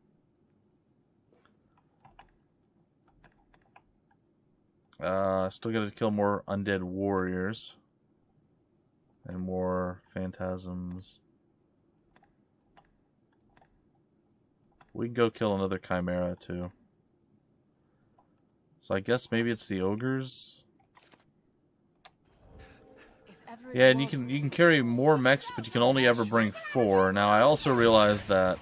Still got to kill more undead warriors and more phantasms. We can go kill another chimera too. So I guess maybe it's the ogres. Yeah, and you can carry more mechs, but you can only ever bring 4. Now I also realize that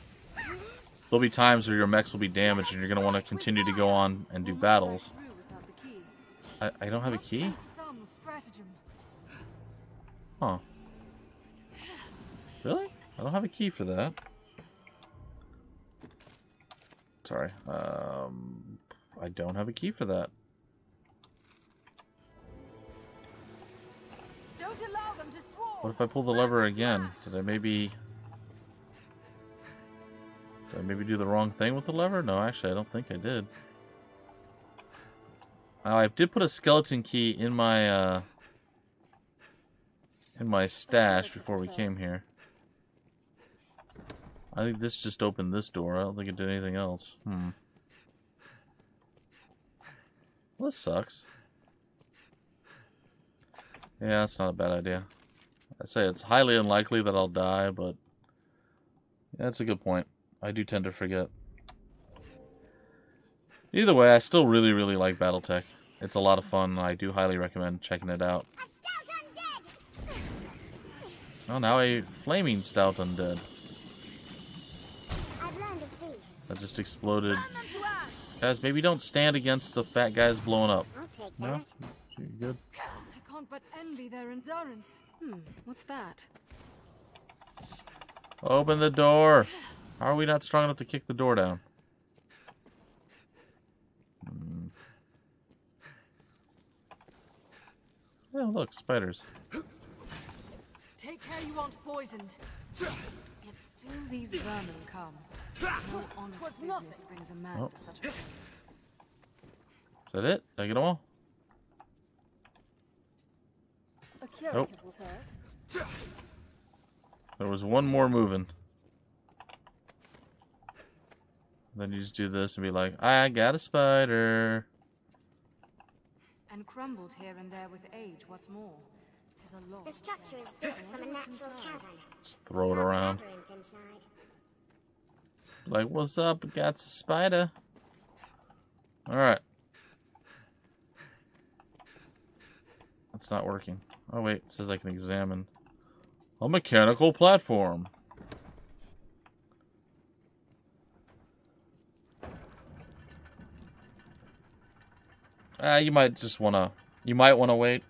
there'll be times where your mechs will be damaged, and you're going to want to continue to go on and do battles. I don't have a key? Huh. Really? I don't have a key for that. Sorry. I don't have a key for that. Don't allow them to swarm. What if I pull the lever again? Did I maybe do the wrong thing with the lever? No, actually, I don't think I did. I did put a skeleton key in my stash before we came here. I think this just opened this door. I don't think it did anything else. Well, this sucks. Yeah, that's not a bad idea. I'd say it's highly unlikely that I'll die, but yeah, that's a good point. I do tend to forget. Either way, I still really, really like Battletech. It's a lot of fun, and I do highly recommend checking it out. Oh, now a flaming stout undead. That just exploded. Guys, maybe don't stand against the fat guys blowing up. No? You good? I can't but envy their endurance. What's that? Open the door. How are we not strong enough to kick the door down? Oh, look, spiders. Take care you aren't poisoned. Yet still these vermin come. No honest business brings a man to such a place. Is that it? Did I get them all? A curative will serve. There was one more moving. Then you just do this and be like, I got a spider. And crumbled here and there with age, what's more. 'Tis a long The structure is built from a natural cavern. Just throw it around. Like, what's up? Got a spider. Alright. That's not working. Oh wait, it says I can examine a mechanical platform. You might just wanna. You might wanna wait.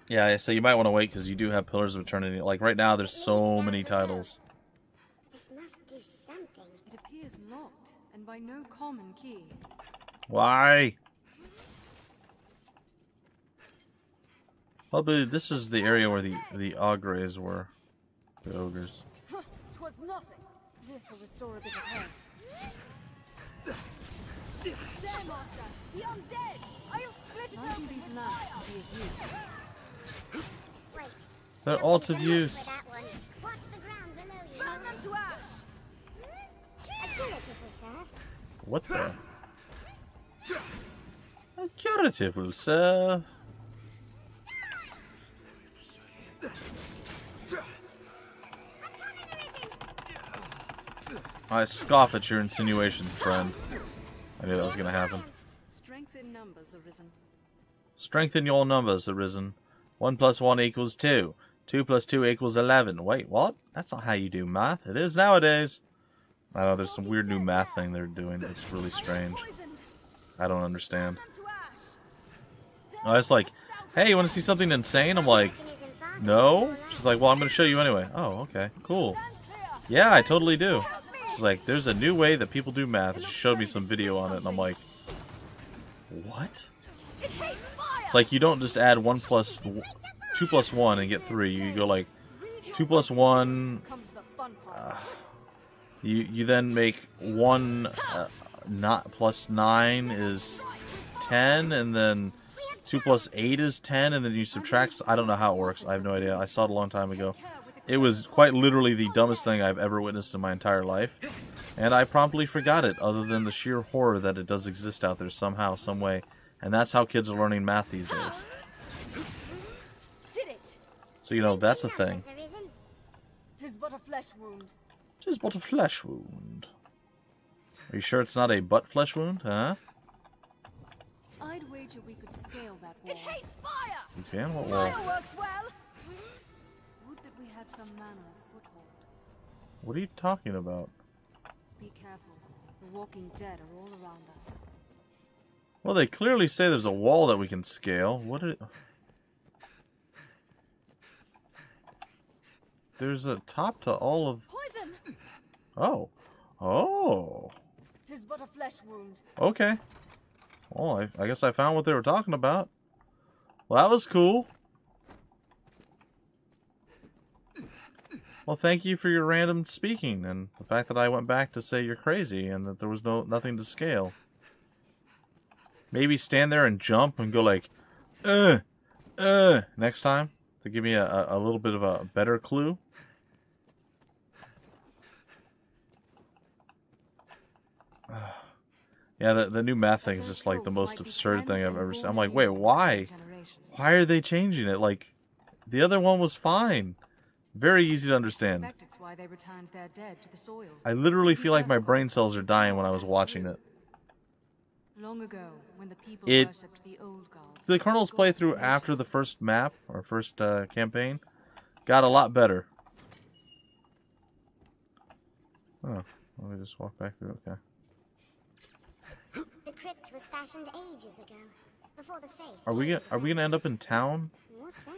Yeah, so you might want to wait because you do have Pillars of Eternity. Like right now, there's so many titles. This must do something. It appears locked, and by no common key. Why? Well, but this is the area where the ogres were. The ogres. 'Twas nothing. This will restore a bit of health. There, Master! The undead! I'll split it open! These lamps could be of use. Wait. They're all to use. That one. Watch the ground below you. Burn them to ash! A curative will serve. What the? A curative will serve. I scoff at your insinuation, friend. I knew that was gonna happen. Strength in numbers, Arisen. Strengthen your numbers, Arisen. 1 + 1 = 2. 2 + 2 = 11. Wait, what? That's not how you do math. It is nowadays. I know there's some weird new math thing they're doing. It's really strange. I don't understand. I was like, hey, you want to see something insane? I'm like, no. She's like, well, I'm going to show you anyway. Oh, okay, cool. Yeah, I totally do. She's like, there's a new way that people do math. And she showed me some video on it, and I'm like, what? It's like you don't just add 2 + 1 and get 3. You go like 2 + 1. You then make 1 not plus 9 is 10, and then 2 + 8 is 10, and then you subtract. I don't know how it works. I have no idea. I saw it a long time ago. It was quite literally the dumbest thing I've ever witnessed in my entire life, and I promptly forgot it, other than the sheer horror that it does exist out there somehow, some way, and that's how kids are learning math these days. So, you know, that's a thing. 'Tis but a flesh wound. 'Tis but a flesh wound. Are you sure it's not a butt flesh wound, huh? I'd wager we could scale that wall. It hates fire! You can? What wall? Fire works well! Would that we had some manner of foothold. What are you talking about? Be careful. The walking dead are all around us. Well, they clearly say there's a wall that we can scale. What are... There's a top to all of... Poison! Oh. Oh. 'Tis but a flesh wound. Okay. Well, I guess I found what they were talking about. Well, that was cool. Well, thank you for your random speaking, and the fact that I went back to say you're crazy and that there was nothing to scale. Maybe stand there and jump and go like, next time to give me a little bit of a better clue. Yeah, the new math thing is just like the most absurd thing I've ever seen. I'm like, wait, why? Why are they changing it? Like, the other one was fine. Very easy to understand. It's why they returned their dead to the soil. I literally feel like my brain cells are dying when I was watching it. Long ago, when the people It worshipped the old gods, the Colonel's playthrough after the first map or first campaign got a lot better. Oh, let me just walk back through. Okay. The crypt was fashioned ages ago, before the faith. Are we gonna end up in town? What's that?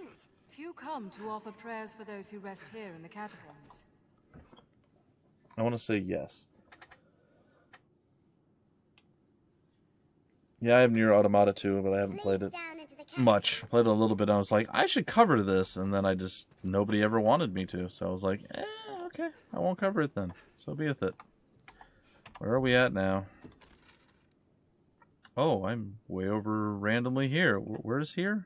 few come to offer prayers for those who rest here in the catacombs. I want to say yes. Yeah, I have Nier Automata too, but I haven't played it much. I played it a little bit, and I was like, I should cover this, and then nobody ever wanted me to, so I was like, okay, I won't cover it then. So be with it. Where are we at now? Oh, I'm way over randomly here. Where's here?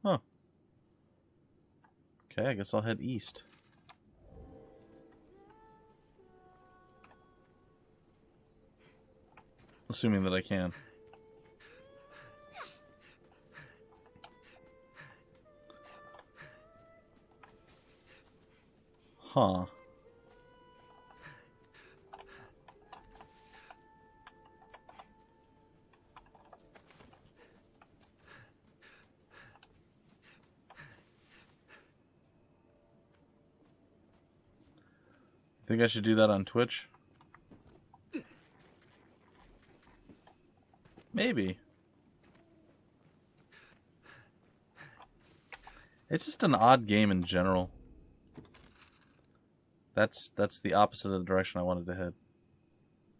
Huh. Okay, I guess I'll head east. Assuming that I can. Huh. Think I should do that on Twitch? Maybe. It's just an odd game in general. That's the opposite of the direction I wanted to head.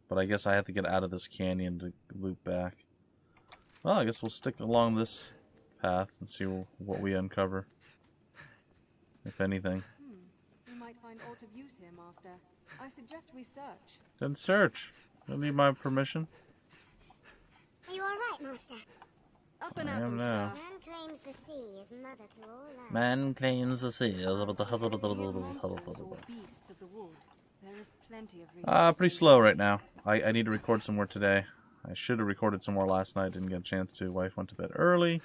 But I guess I have to get out of this canyon to loop back. Well, I guess we'll stick along this path and see what we uncover. If anything. We might find aught of use here, Master. I suggest we search. Then search. Don't need my permission. Are you alright, Master? Up and I at am them, now. sir. Man claims the sea is mother to all life. Man claims the sea. Be it monsters or beasts of the wood, there is plenty of reason Pretty slow right now. I need to record some more today. I should have recorded some more last night. Didn't get a chance to. Wife went to bed early.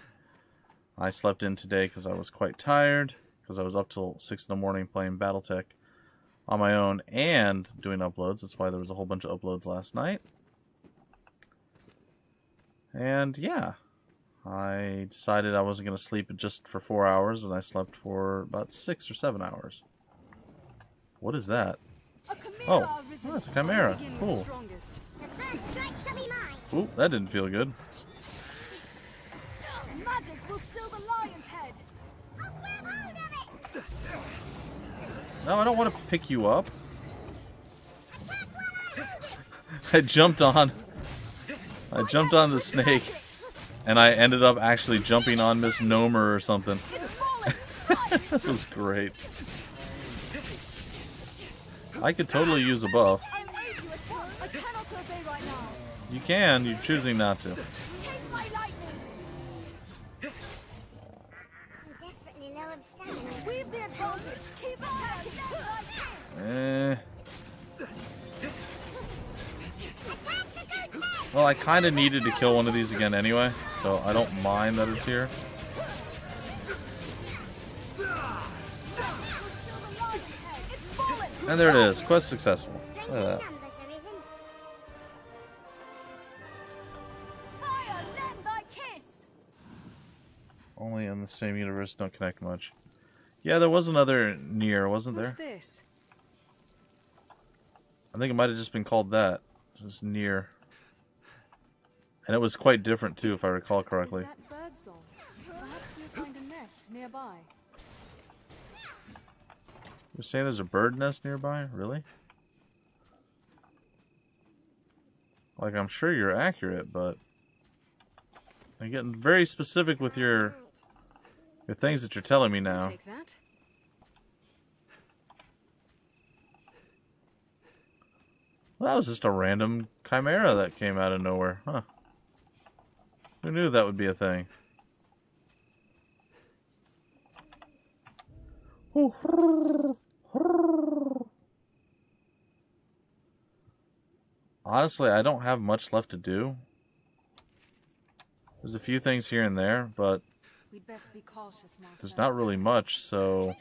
I slept in today because I was quite tired. Because I was up till 6 in the morning playing Battletech on my own and doing uploads. That's why there was a whole bunch of uploads last night. And yeah, I decided I wasn't going to sleep just for 4 hours, and I slept for about 6 or 7 hours. What is that? Oh, it's a chimera. Cool. The first strike shall be mine. Ooh, that didn't feel good. Magic will steal the lion's head. I'll grab hold of it. No, I don't want to pick you up. Attack while I hold it. I jumped on the snake, and I ended up actually jumping on Miss Nomer or something. It's falling. This was great. I could totally use a buff. I made you at once. I cannot obey right now. You can, you're choosing not to. Take my lightning. I'm desperately low of stamina. We've the advantage. Keep attacking. Attack the goat's head. Well, I kind of needed to kill one of these again anyway, so I don't mind that it's here. It's falling. And there it is, quest successful. Look Strength in at that. numbers, Arisen. Fire, lend thy kiss. Only in the same universe, don't connect much. Yeah, there was another Nier, wasn't What's there? this? I think it might have just been called that. Just Nier. And it was quite different too, if I recall correctly. Is that bird song? Perhaps we'll find a nest nearby. You're saying there's a bird nest nearby? Really? Like, I'm sure you're accurate, but you're getting very specific with your things that you're telling me now. Take that. Well, that was just a random chimera that came out of nowhere, huh? Who knew that would be a thing? Honestly, I don't have much left to do. There's a few things here and there, but We'd best be cautious, Master. there's not really much, so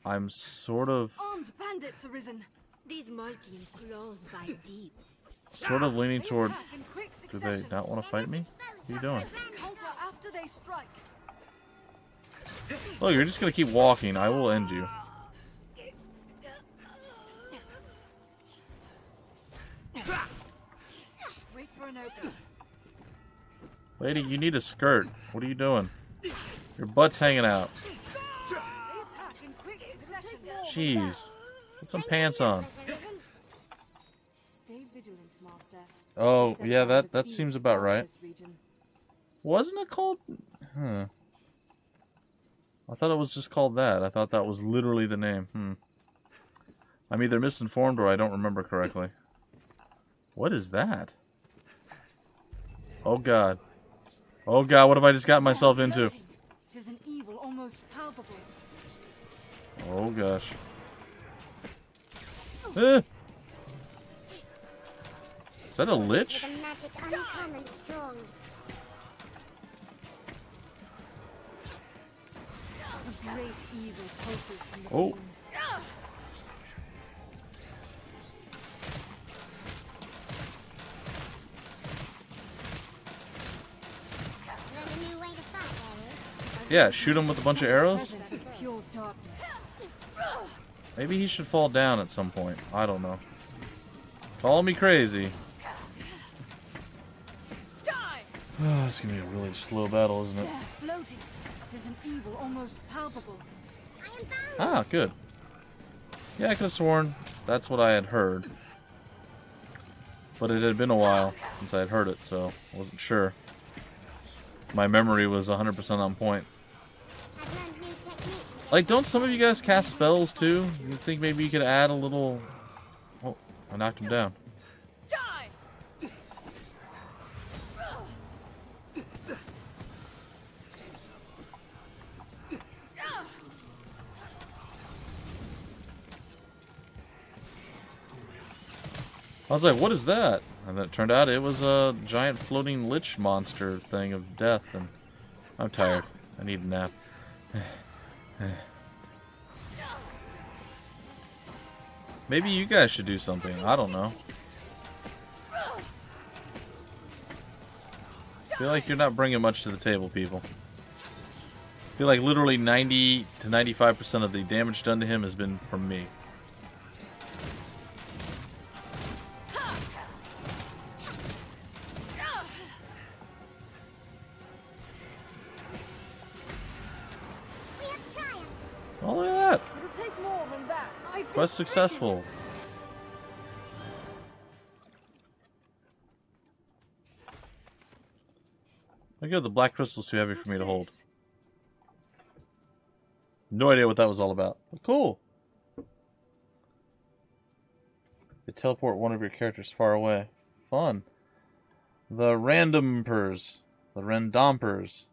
I'm sort of Bandits arisen. These Markings claws bite deep. leaning toward, Attack in quick do they succession. not want to fight me? What are you doing? Counter after they strike. Look, you're just gonna keep walking. I will end you. Wait for an opening. Lady, you need a skirt. What are you doing? Your butt's hanging out. They attack in quick succession. Jeez. Put some pants on. Stay vigilant, Master. Oh, Set yeah, down the that keys seems about across right. this region. Wasn't it called? Huh. I thought it was just called that. I thought that was literally the name. I'm either misinformed or I don't remember correctly. What is that? Oh god. Oh god, what have I just got myself into? It is an evil almost palpable. Oh gosh. Eh. Is that a lich? With a magic uncommon strong. A great evil pulses from the Oh. fiend. Learn a new way to fight, Ariel. Yeah, shoot him with a bunch of arrows? Presence of pure darkness. Maybe he should fall down at some point. I don't know. Call me crazy. Die! Oh, it's gonna be a really slow battle, isn't it? There, floating. It is an evil almost palpable. I am bound. Ah, good. Yeah, I could have sworn that's what I had heard. But it had been a while since I had heard it, so I wasn't sure. My memory was 100% on point. I've learned new techniques Like, don't some of you guys cast spells too? You think maybe you could add a little... Oh, I knocked him down. Die! I was like, what is that? And it turned out it was a giant floating lich monster thing of death, and I'm tired. I need a nap. Maybe you guys should do something. I don't know. I feel like you're not bringing much to the table, people. I feel like literally 90 to 95% of the damage done to him has been from me. Oh, look at that! It'll take more than that. Quest successful. Oh good, the black crystal's too heavy for me to hold. No idea what that was all about. But cool. You teleport one of your characters far away. Fun. The randompers. The randompers.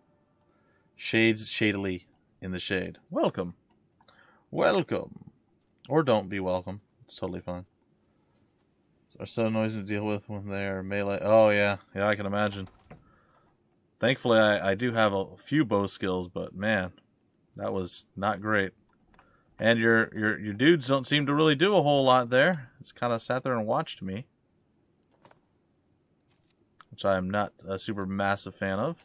Shades shadily in the shade. Welcome. Welcome. Or don't be welcome. It's totally fine. Are so noisy to deal with when they're melee. Oh yeah. Yeah, I can imagine. Thankfully I do have a few bow skills, but man, that was not great. And your dudes don't seem to really do a whole lot there. It's kind of sat there and watched me. Which I am not a super massive fan of.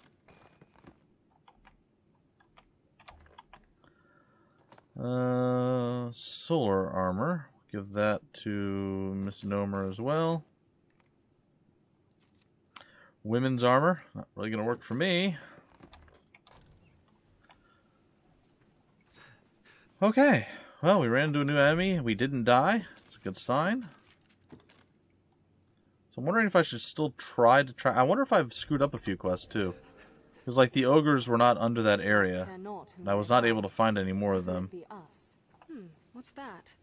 Solar armor. Give that to Misnomer as well. Women's armor. Not really going to work for me. Okay. Well, we ran into a new enemy. We didn't die. That's a good sign. So I'm wondering if I should still try. I wonder if I've screwed up a few quests too. Because like the ogres were not under that area. And I was not able to find any more of them. What's that?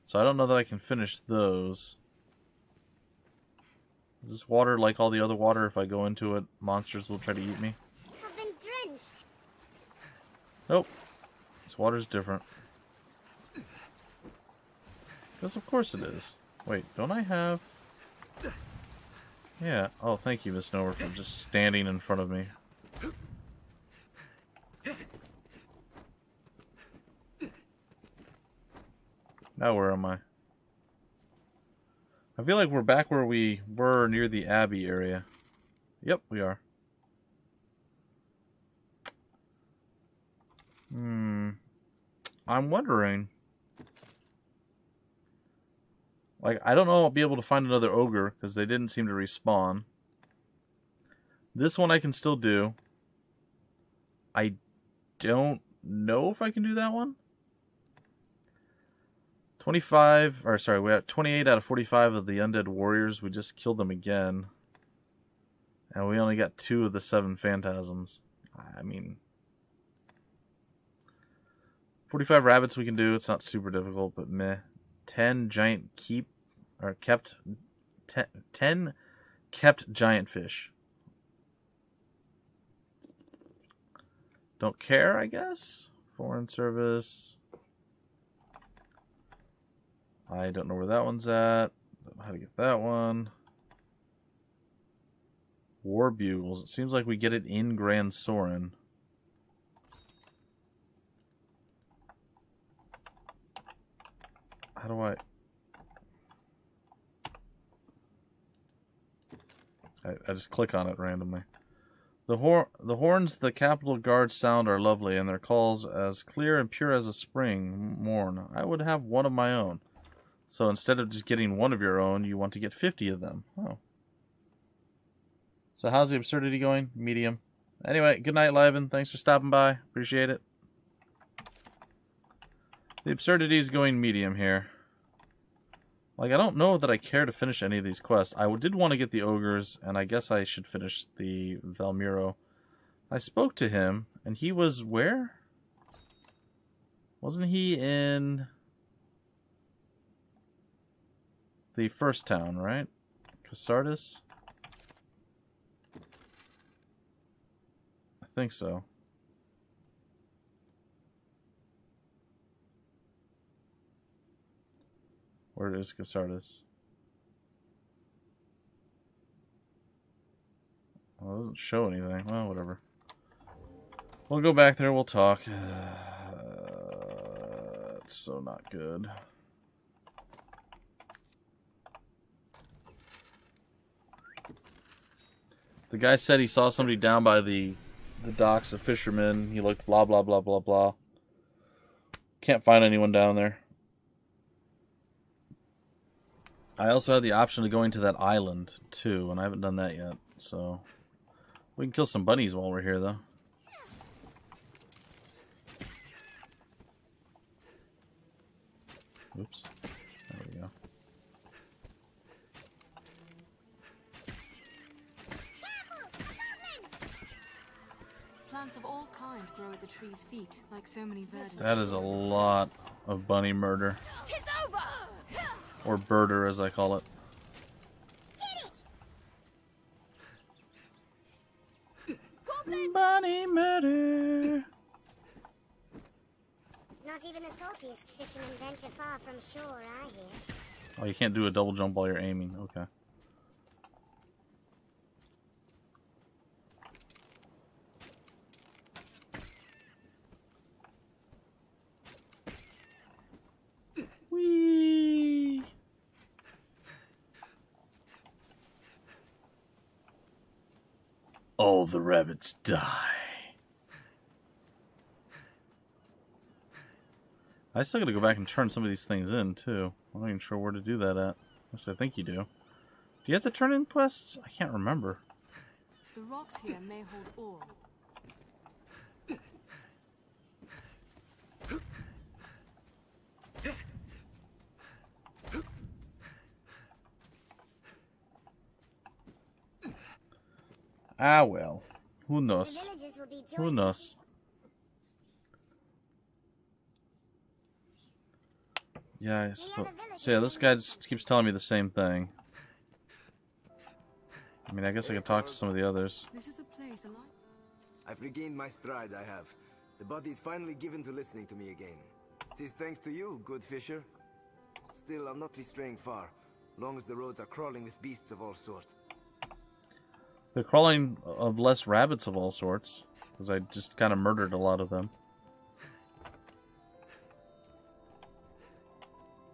So I don't know that I can finish those. Is this water like all the other water? If I go into it, monsters will try to eat me? I've been drenched. Nope. This water's different. Because of course it is. Wait, don't I have... Yeah. Oh, thank you, Miss Nover, for just standing in front of me. Now where am I? I feel like we're back where we were near the Abbey area. Yep, we are. I'm wondering... Like, I don't know I'll be able to find another ogre, because they didn't seem to respawn. This one I can still do. I don't know if I can do that one. 25, or sorry, we have 28 out of 45 of the undead warriors. We just killed them again. And we only got 2 of the 7 phantasms. I mean... 45 rabbits we can do. It's not super difficult, but meh. 10 giant kept 10 kept giant fish. Don't care, I guess. Foreign service. I don't know where that one's at. Don't know how to get that one. War bugles. It seems like we get it in Grand Soren. How do I just click on it randomly. The horns the Capitol Guard sound are lovely, and their calls as clear and pure as a spring morn. I would have one of my own. So instead of just getting one of your own, you want to get 50 of them. Oh. So how's the absurdity going? Medium. Anyway, good night, Liven. Thanks for stopping by. Appreciate it. The absurdity is going medium here. Like, I don't know that I care to finish any of these quests. I did want to get the ogres, and I guess I should finish the Valmiro. I spoke to him, and he was where? Wasn't he in the first town, right? Casardis? I think so. Where is Casardis? Well, it doesn't show anything. Well, whatever. We'll go back there, we'll talk. It's so not good. The guy said he saw somebody down by the docks, a fisherman. He looked blah, blah, blah, blah, blah. Can't find anyone down there. I also had the option of going to that island, too, and I haven't done that yet, so... We can kill some bunnies while we're here, though. Oops. There we go. Plants of all kind grow at the tree's feet, like so many verdant. That is a lot of bunny murder. Tis over! Or birder, as I call it. Bunny murder. Not even the saltiest fishermen venture far from shore, I hear. Oh, you can't do a double jump while you're aiming. Okay. Whee! All the rabbits die. I still gotta go back and turn some of these things in, too. I'm not even sure where to do that at. Yes, I think you do. Do you have to turn in quests? I can't remember. The rocks here may hold ore. Ah, well. Who The knows? villagers will be Who joyed. knows? Yeah, I suppose. So yeah, this guy just keeps telling me the same thing. I mean, I guess I could talk to some of the others. This is a place alive. I've regained my stride, I have. The body's finally given to listening to me again. 'Tis thanks to you, good fisher. Still, I'll not be straying far, long as the roads are crawling with beasts of all sorts. They're crawling of less rabbits of all sorts, because I just kind of murdered a lot of them.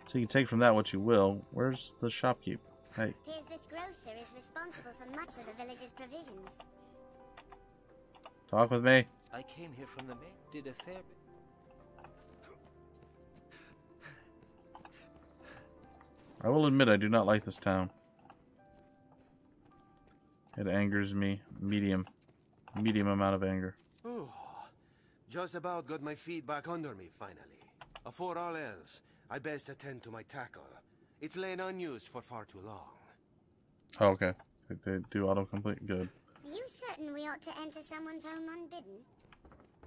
So you can take from that what you will. Where's the shopkeep? Hey. Appears this grocer is responsible for much of the village's provisions. Talk with me. I came here from the main. Did a fair bit. I will admit I do not like this town. It angers me. Medium amount of anger. Oh, just about got my feet back under me, finally. Afore all else, I best attend to my tackle. It's lain unused for far too long. Oh, okay. They do autocomplete. Good. Are you certain we ought to enter someone's home unbidden?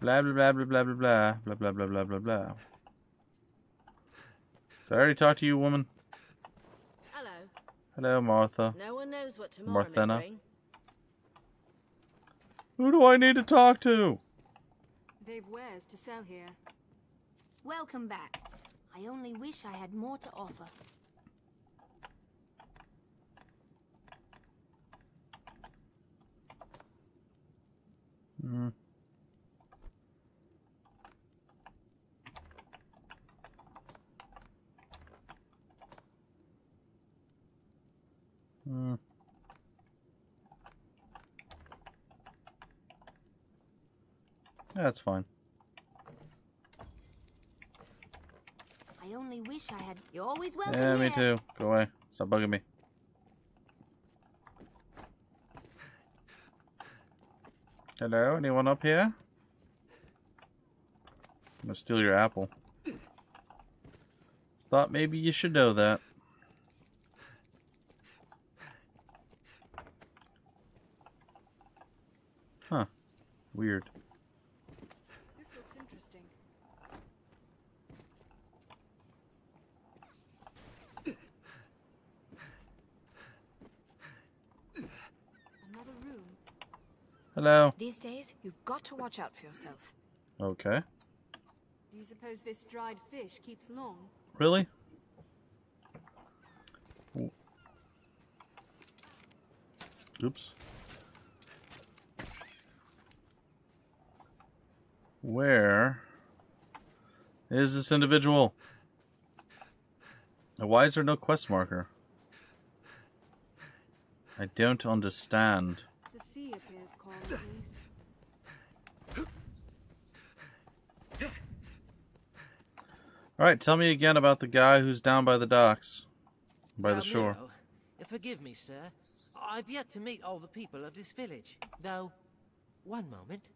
Blah, blah, blah, blah, blah, blah, blah, blah, blah, blah, blah, blah, blah. Did I already talk to you, woman? Hello. Hello, Martha. No one knows what tomorrow may Marthena. bring. Who do I need to talk to? They've wares to sell here. Welcome back. I only wish I had more to offer. Hmm. Hmm. Yeah, that's fine. I only wish I had. You're always welcome Yeah, me here. too. Go away. Stop bugging me. Hello? Anyone up here? I'm gonna steal your apple. Thought maybe you should know that. Huh. Weird. This looks interesting. Another room. Hello. These days, you've got to watch out for yourself. Okay. Do you suppose this dried fish keeps long? Really? Oops. Where is this individual? And why is there no quest marker? I don't understand. The sea appears calm at least. Alright, tell me again about the guy who's down by the docks. By the shore. Valmiro, forgive me, sir. I've yet to meet all the people of this village. Though, one moment.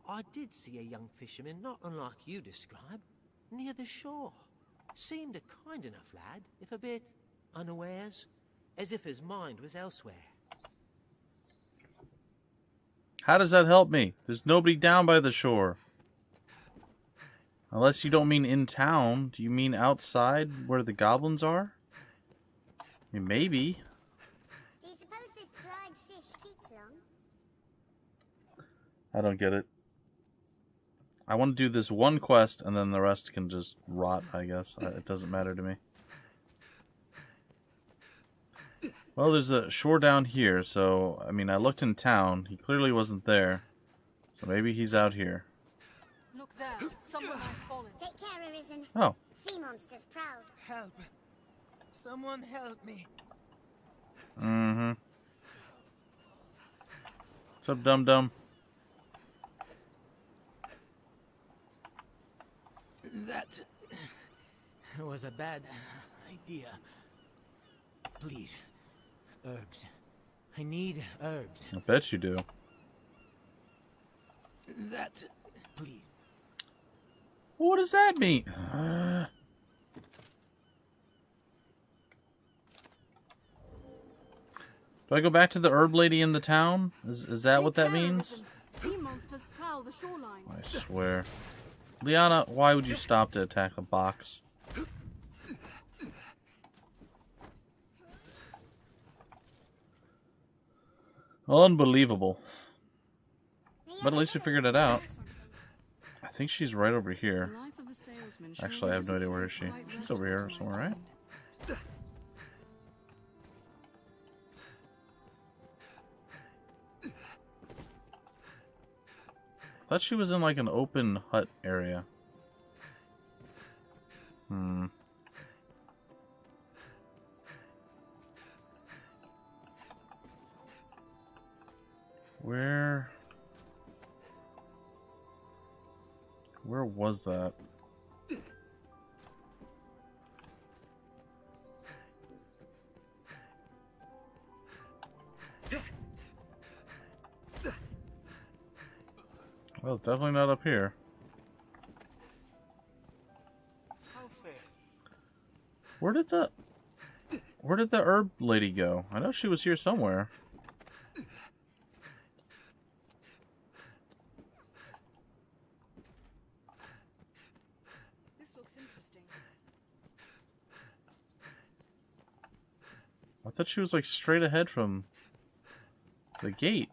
I did see a young fisherman not unlike you describe, near the shore. Seemed a kind enough lad, if a bit unawares, as if his mind was elsewhere. How does that help me? There's nobody down by the shore. Unless you don't mean in town. Do you mean outside where the goblins are? I mean, maybe. Do you suppose this dried fish keeps long? I don't get it. I want to do this one quest and then the rest can just rot, I guess. It doesn't matter to me. Well, there's a shore down here, so, I mean, I looked in town. He clearly wasn't there. So maybe he's out here. Look there, someone has fallen. Take care, Arisen. Oh. Sea monsters prowl. Help. Someone help me. Mm-hmm. What's up, dum-dum? That was a bad idea. Please, herbs. I need herbs. I bet you do. That, please. What does that mean? Do I go back to the herb lady in the town? Is that what that means? Sea monsters prowl the shoreline. I swear. Liana, why would you stop to attack a box? Unbelievable. But at least we figured it out. I think she's right over here. The life of a salesman Actually, I have no idea where is she. She's over here somewhere, right? I thought she was in like an open hut area. Where was that? Well, definitely not up here. Where did the herb lady go? I know she was here somewhere. This looks interesting. I thought she was like straight ahead from the gate.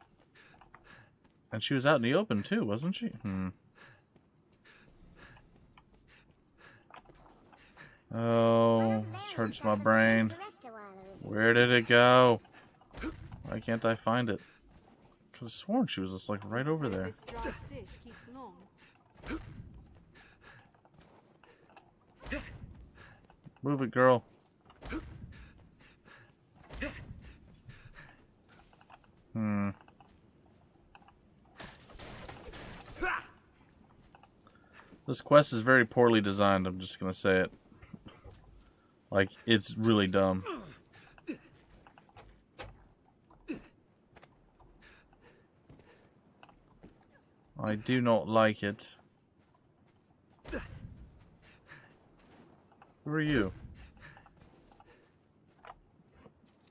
And she was out in the open too, wasn't she? Oh, this hurts my brain. Where did it go? Why can't I find it? Could have sworn she was just like right over there. This dried fish keeps long. Move it, girl. This quest is very poorly designed, I'm just gonna say it. Like, it's really dumb. I do not like it. Who are you?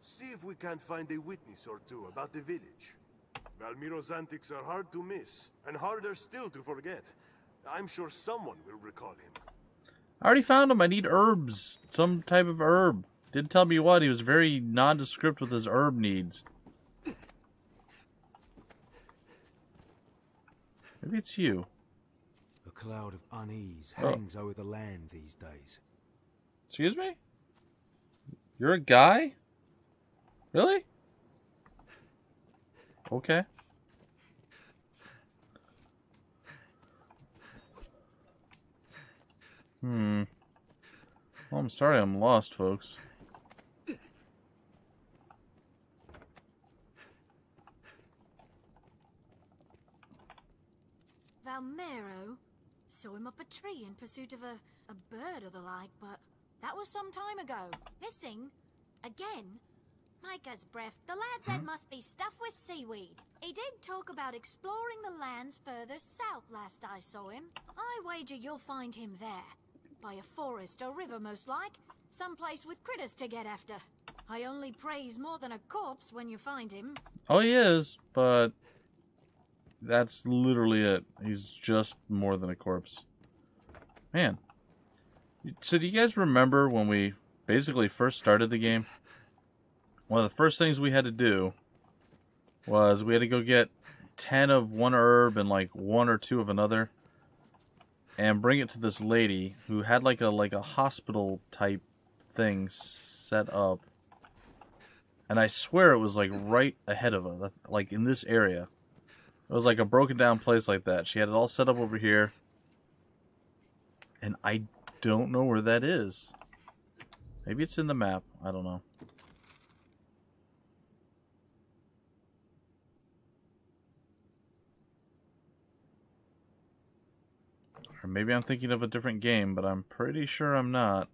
See if we can't find a witness or two about the village. Valmiro's antics are hard to miss, and harder still to forget. I'm sure someone will recall him. I already found him. I need herbs. Some type of herb. Didn't tell me what. He was very nondescript with his herb needs. Maybe it's you. A cloud of unease hangs over the land these days. Excuse me? You're a guy? Really? Okay. Well, I'm sorry I'm lost, folks. Valmiro saw him up a tree in pursuit of a bird or the like, but that was some time ago. Missing? Again? Micah's breath. The lad's head must be stuffed with seaweed. He did talk about exploring the lands further south last I saw him. I wager you'll find him there. By a forest or river, most like. Someplace with critters to get after. I only praise more than a corpse when you find him. Oh, he is, but that's literally it. He's just more than a corpse. Man. So do you guys remember when we basically first started the game? One of the first things we had to do was we had to go get 10 of one herb and like 1 or 2 of another and bring it to this lady who had like a hospital type thing set up. And I swear it was like right ahead of us, like in this area. It was like a broken down place like that. She had it all set up over here. And I don't know where that is. Maybe it's in the map. I don't know. Or maybe I'm thinking of a different game, but I'm pretty sure I'm not.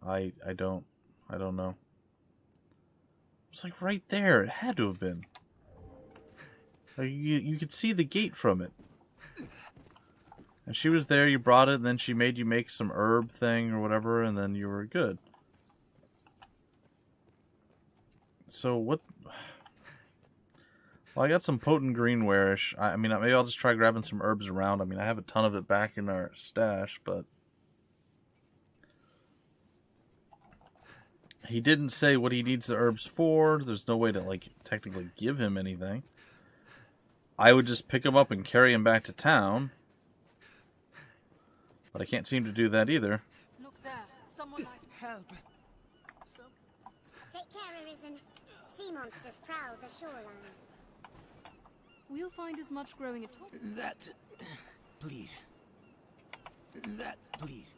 I don't know. It's like right there. It had to have been. Like you could see the gate from it. And she was there, you brought it, and then she made you make some herb thing or whatever, and then you were good. So what... Well, I got some potent greenware-ish. I mean, maybe I'll just try grabbing some herbs around. I mean, I have a ton of it back in our stash, but... He didn't say what he needs the herbs for. There's no way to, like, technically give him anything. I would just pick him up and carry him back to town. But I can't seem to do that either. Look there. Someone likes help. Take care, Arisen. Sea monsters prowl the shoreline. We'll find as much growing at all. That... please. That, please.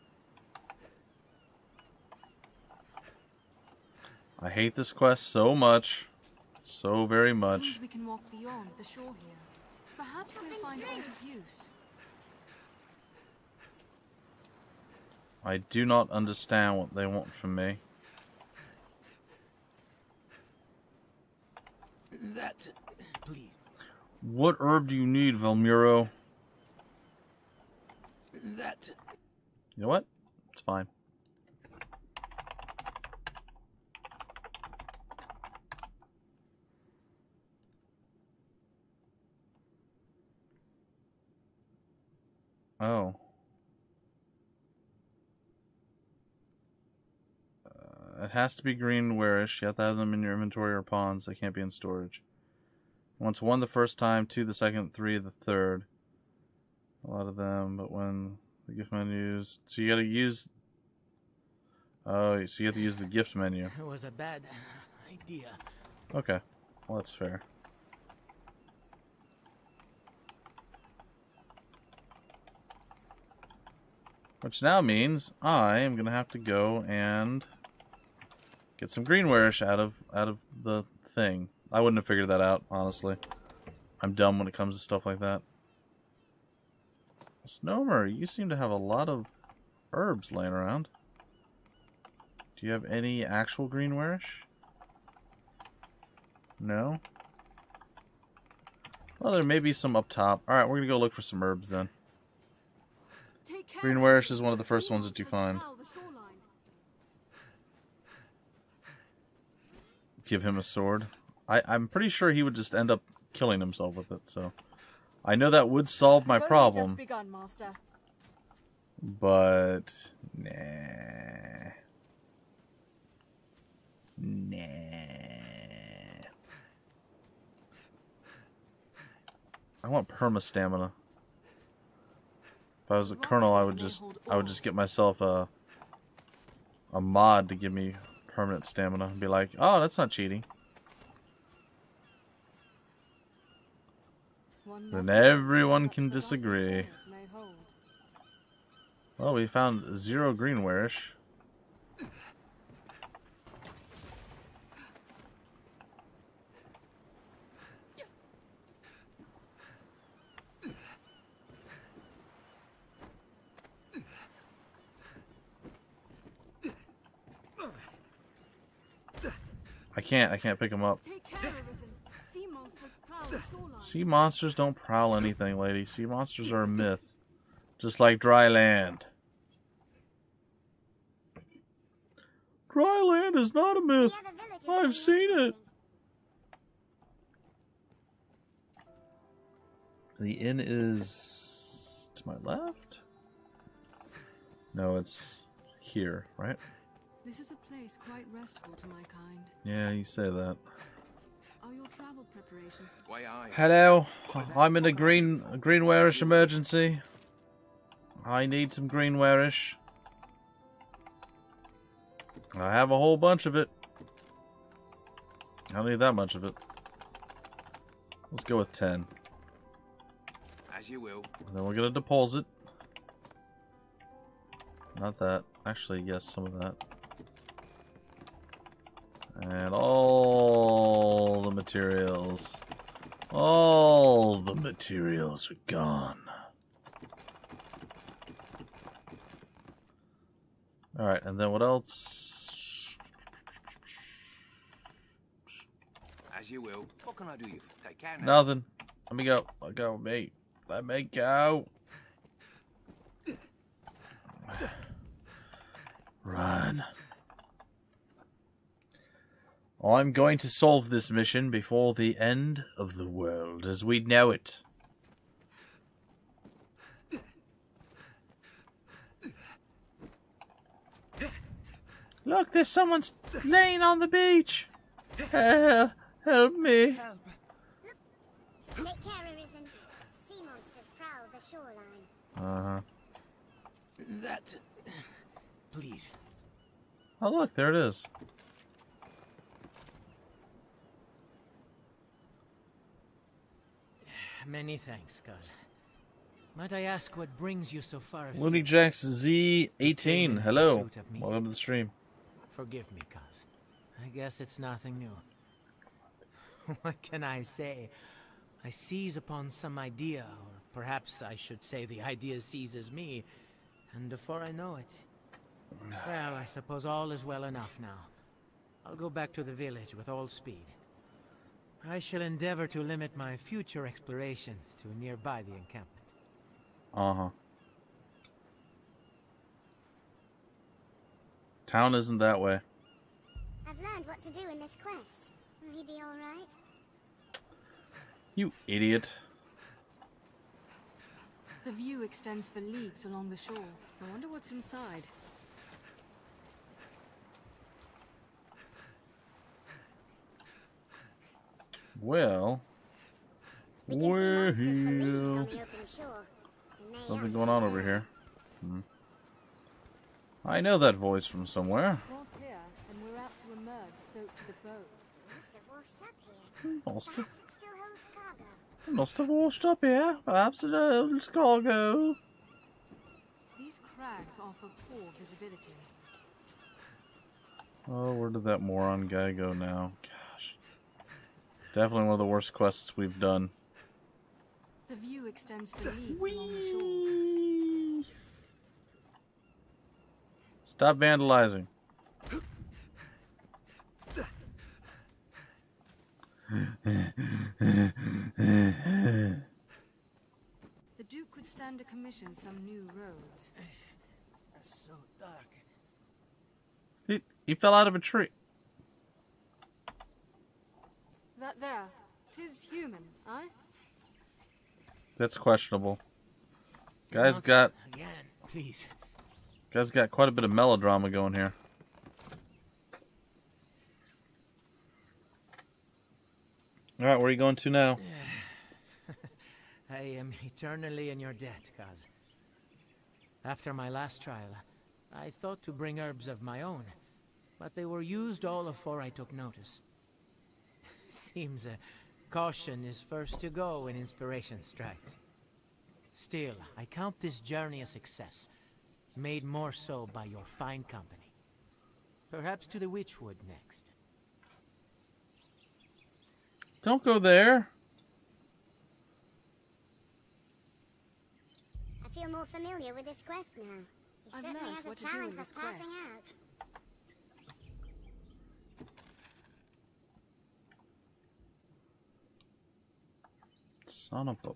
I hate this quest so much. So very much. Seems we can walk beyond the shore here. Perhaps we'll find point of use. I do not understand what they want from me. That, please. What herb do you need, Valmiro? That. You know what? It's fine. Oh. It has to be greenware-ish. You have to have them in your inventory or pawns. They can't be in storage. Once 1 the first time, 2 the second, 3 the third. A lot of them, but when the gift menus... So you gotta use... Oh, so you have to use the gift menu. It was a bad idea. Okay. Well, that's fair. Which now means I am gonna have to go and get some greenware-ish out of the thing. I wouldn't have figured that out, honestly. I'm dumb when it comes to stuff like that. Snowmer, you seem to have a lot of herbs laying around. Do you have any actual greenware-ish? No? Well, there may be some up top. Alright, we're gonna go look for some herbs then. Greenware-ish is one of the first ones that you find. give him a sword. I'm pretty sure he would just end up killing himself with it, so... I know that would solve my problem. Just begun, Master. But... Nah. Nah. I want perma stamina. If I was a colonel, I would just get myself a mod to give me permanent stamina and be like, oh, that's not cheating. Then everyone can disagree. Well, we found 0 greenwarish. I can't pick them up. Take care, Arisen. Sea monsters prowl the shoreline. Sea monsters don't prowl anything, lady. Sea monsters are a myth. Just like dry land. Dry land is not a myth. I've seen it. The inn is to my left? No, it's here, right? This is a place quite restful to my kind. Yeah, you say that. Are your travel preparations? Hello, I'm in a greenwarish emergency. I need some greenwarish. I have a whole bunch of it. I don't need that much of it. Let's go with 10. As you will. And then we're gonna deposit. Not that. Actually, yes, some of that. And all the materials. All the materials are gone. Alright, and then what else? As you will. What can I do you? Take care now. Nothing. Let me go. Let go, mate. Let me go. Run. I'm going to solve this mission before the end of the world as we know it. Look, there's someone laying on the beach. Help me. Help. Take care, Arisen. Sea monsters prowl the shoreline. Uh-huh. That... Please. Oh, look, there it is. Many thanks, cuz. Might I ask what brings you so far? Looney Jacks Z18. Hello. Welcome to the stream. Forgive me, cuz. I guess it's nothing new. What can I say? I seize upon some idea, or perhaps I should say the idea seizes me, and before I know it... Well, I suppose all is well enough now. I'll go back to the village with all speed. I shall endeavor to limit my future explorations to nearby the encampment. Uh-huh. Town isn't that way. I've learned what to do in this quest. Will he be all right? You idiot. The view extends for leagues along the shore. I wonder what's inside. Well, we're here. Something going on over here. I know that voice from somewhere. Cross here, and we're out to emerge, soaked to the boat. Must have washed up here. Must have. Perhaps it still holds cargo. Must have washed up here. Perhaps it holds cargo. These crags offer poor visibility. Oh, where did that moron guy go now? Gosh. Definitely one of the worst quests we've done. The view extends for leagues along the shore. Stop vandalizing. The Duke could stand to commission some new roads. That's so dark. He fell out of a tree. That there, 'tis human, aye? That's questionable. Guy's got quite a bit of melodrama going here. Alright, where are you going to now? I am eternally in your debt, Kaz. After my last trial, I thought to bring herbs of my own, but they were used all afore I took notice. Seems caution is first to go when inspiration strikes. Still, I count this journey a success, made more so by your fine company. Perhaps to the Witchwood next. Don't go there. I feel more familiar with this quest now. He I've certainly learned has what a to do talent in for this passing quest. out. Son of a...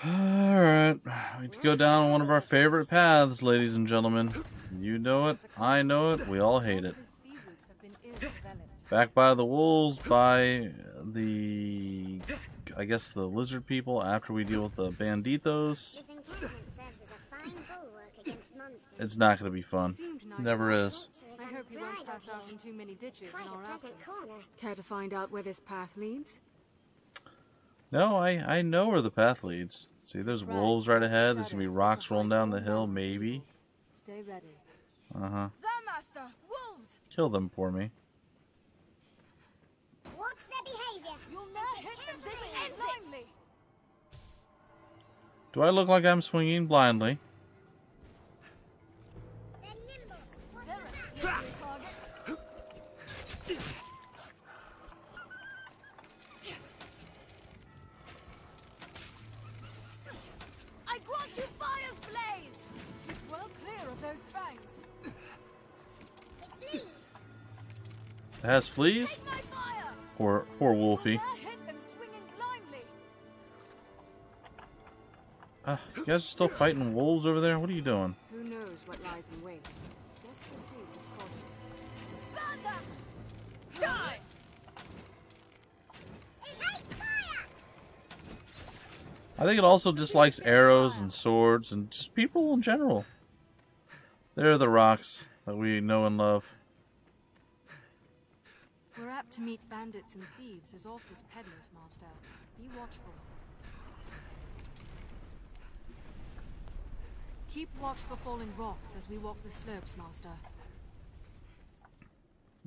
Alright, we need to go down one of our favorite paths, ladies and gentlemen. You know it, I know it, we all hate it. Back by the wolves, by the... I guess the lizard people, after we deal with the banditos. It's not going to be fun. Never is. I hope you won't pass out in too many ditches in our absence. Care to find out where this path leads? No, I know where the path leads. See, there's wolves right ahead. There's going to be rocks rolling down the hill, maybe. Stay ready. Uh-huh. There, Master! Wolves! Kill them for me. What's their behavior? You'll never hit them. This ends it! Do I look like I'm swinging blindly? They're nimble. What's They're a that? sneaky target. I grant you fire's blaze! Keep well clear of those fangs. Please. It has fleas? Take my fire! Poor Wolfie. You'll never hit them swinging blindly. You guys are still fighting wolves over there? What are you doing? Who knows what lies in wait? Let's proceed with caution. Burn them! Die! It hates fire. I think it also dislikes arrows and swords and just people in general. They're the rocks that we know and love. We're apt to meet bandits and thieves as oft as peddlers, Master. Be watchful. Keep watch for falling rocks as we walk the slopes, Master.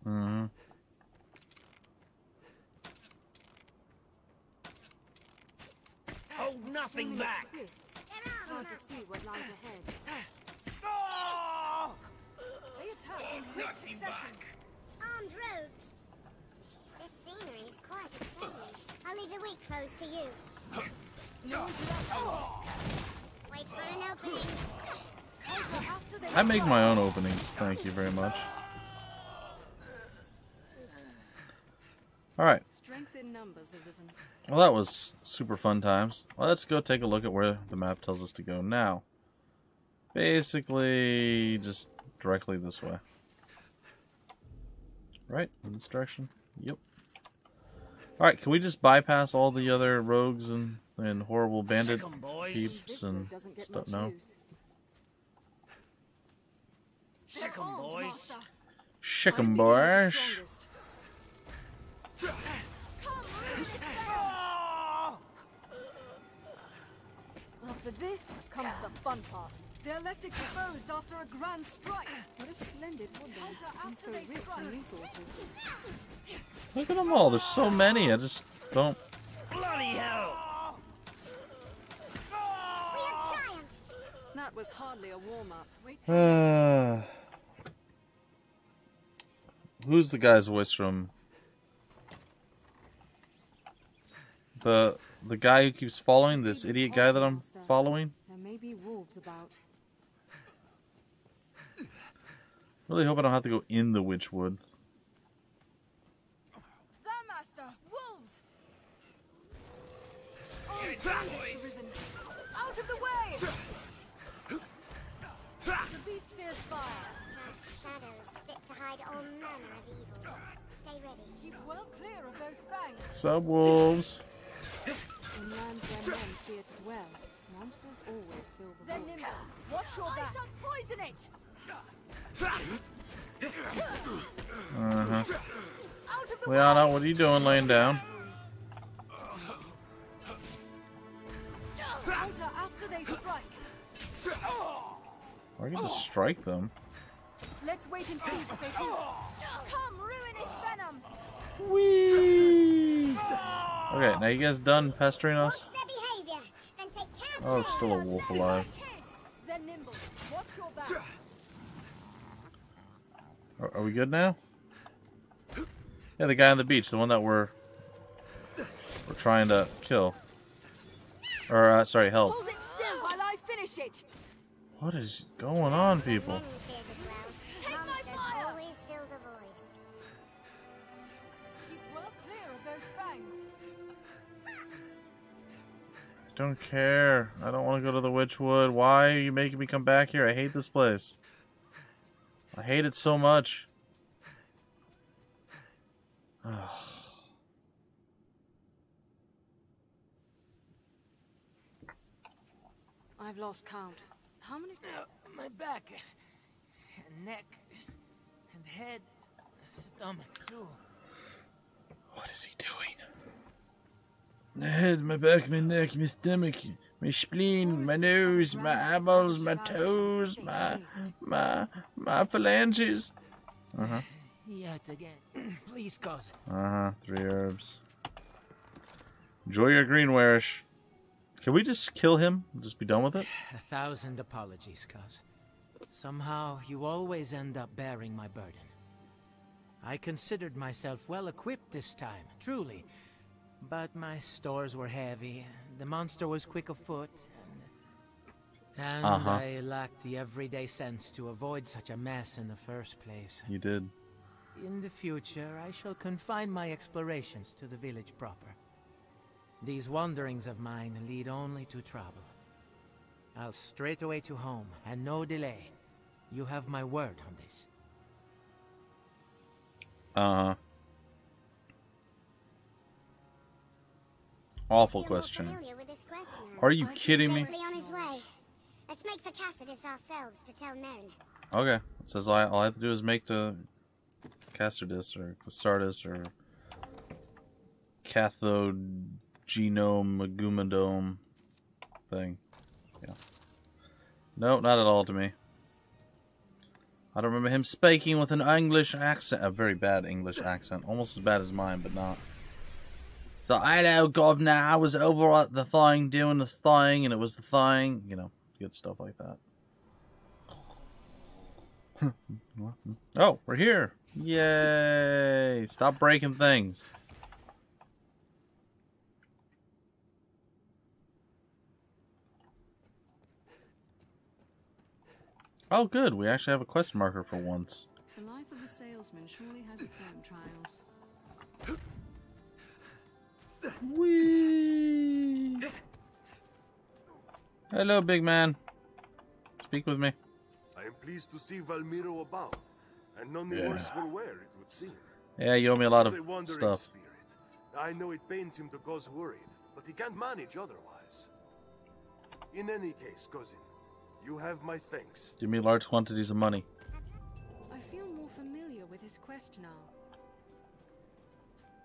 Mm-hmm. Hold nothing back! Twists. It's hard to see what lies ahead. They attack in quick succession. Armed rogues. This scenery is quite a change. I'll leave the weak foes to you. No interruptions. Wait for an opening. Counter after they I make my own openings, thank you very much. Alright. Strength in numbers, Arisen. Well, that was super fun times. Well, let's go take a look at where the map tells us to go now. Basically, just directly this way. Right? In this direction? Yep. Alright, can we just bypass all the other rogues and horrible bandit peeps and stuff? No? Sick 'em, boys. Shick 'em, boys. After this comes the fun part. They're left exposed after a grand strike. What a splendid woodland, and so rich in resources. Look at them all. There's so many. I just don't... Bloody hell! We have triumphed. That was hardly a warm-up. Who's the guy's voice from? The guy who keeps following, this idiot guy that I'm following? There may be wolves about. Really hope I don't have to go in the Witchwood. There, Master! Wolves! Armed bandits arisen. Out of the way! The beast fears fire. shadows fit to hide all manner of evil. Stay ready. Keep well clear of those fangs. Subwolves. In lands where men fear to dwell, monsters always fill the void. Then Nimble, watch your back. I shall poison it! Liana, what are you doing laying down? Alter after they strike. Or I can just strike them. Let's wait and see what they do. Come, ruin his venom. Whee! Okay, now you guys done pestering us? Watch their behavior, then take care of Oh, there's still a wolf alive. Then Nimble, watch your back. Are we good now? Yeah, the guy on the beach, the one that we're trying to kill. Or, sorry, help. Hold it still while I finish it. What is going on, people? Take my fire. Always fill the void. Keep well clear of those fangs. I don't care. I don't want to go to the Witchwood. Why are you making me come back here? I hate this place. I hate it so much. I've lost count. How many? My back, and neck, and head, stomach too. What is he doing? My head, my back, my neck, my stomach, my spleen, my nose, my eyeballs, my toes, my phalanges. Yet again. Please, cause. 3 herbs. Enjoy your greenwarish. Can we just kill him? Just be done with it? 1,000 apologies, cuz. Somehow, you always end up bearing my burden. I considered myself well equipped this time, truly. But my stores were heavy, the monster was quick of foot, and I lacked the everyday sense to avoid such a mess in the first place. You did. In the future, I shall confine my explorations to the village proper. These wanderings of mine lead only to trouble. I'll straight away to home, and no delay. You have my word on this. Awful question. Are you kidding me? On his way. Let's make for Cassidus ourselves to tell Merrin. Okay. It says all I have to do is make the Cassidus or Casardus or Cathogenome thing. Yeah. No, not at all to me. I don't remember him speaking with an English accent. A very bad English accent. Almost as bad as mine, but not. So, hello, governor. I was over at the thing doing the thing, and it was the thing. You know, good stuff like that. Oh, we're here. Yay. Stop breaking things. Oh, good. We actually have a quest marker for once. The life of a salesman surely has its own trials. Whee! Hello, big man. Speak with me. I am pleased to see Valmiro about, and none the worse for wear, it would seem. Yeah, you owe me a lot of wandering stuff. Spirit. I know it pains him to cause worry, but he can't manage otherwise. In any case, cousin, you have my thanks. Give me large quantities of money. I feel more familiar with his quest now.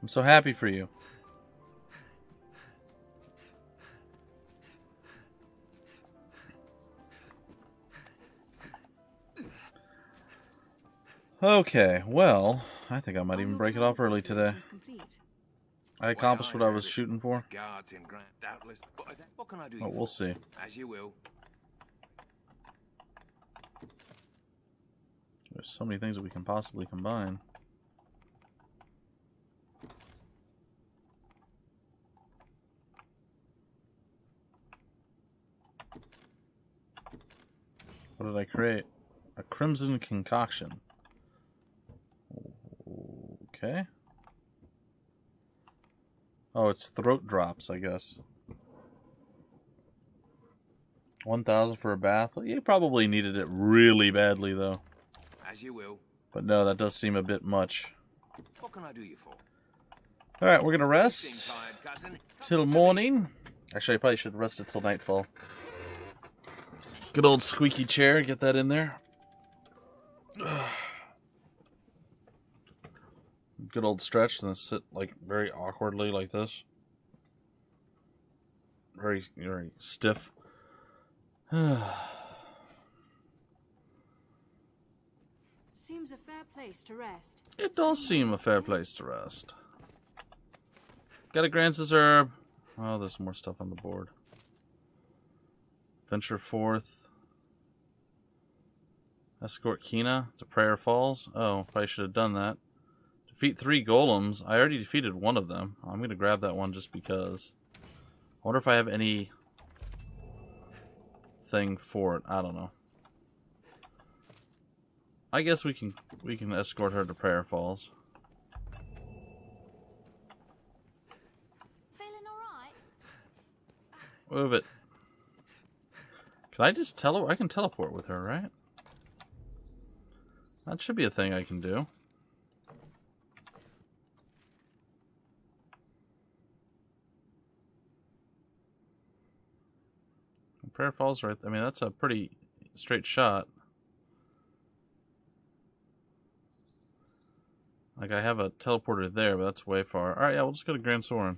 I'm so happy for you. Okay, well, I think I might even break it off early today. I accomplished what I was shooting for. Guards in Grant, doubtless. What can I do? Oh, we'll see. As you will. There's so many things that we can possibly combine. What did I create? A crimson concoction. Okay. Oh, it's throat drops, I guess. 1,000 for a bath. You probably needed it really badly, though. As you will. But no, that does seem a bit much. What can I do you for? Alright, we're gonna Seem rest tired, cousin. till morning. Actually, I probably should rest until nightfall. Good old squeaky chair, get that in there. Good old stretch, and then sit like very awkwardly like this. Very, very stiff. Seems a fair place to rest. It does seem a fair place to rest. Got a Grance's herb. Oh, there's more stuff on the board. Venture forth. Escort Kina to Prayer Falls. Oh, probably should have done that. Defeat 3 golems. I already defeated one of them. I'm going to grab that one just because. I wonder if I have any thing for it. I don't know. I guess we can escort her to Prayer Falls. Feeling alright? Move it. Can I just I can teleport with her, right? That should be a thing I can do. Prayer Falls, right? I mean, that's a pretty straight shot. Like, I have a teleporter there, but that's way far. Alright, yeah, we'll just go to Grand Soren.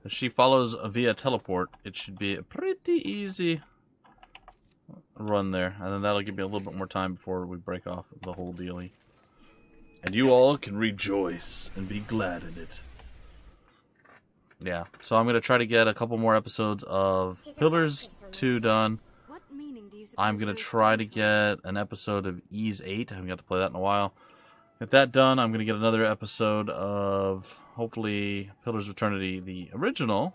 If she follows via teleport, it should be a pretty easy run there. And then that'll give me a little bit more time before we break off the whole dealie. And you all can rejoice and be glad in it. Yeah, so I'm going to try to get a couple more episodes of Pillars 2 done. I'm going to try to get an episode of Ease 8. I haven't got to play that in a while. Get that done, I'm going to get another episode of, hopefully, Pillars of Eternity, the original.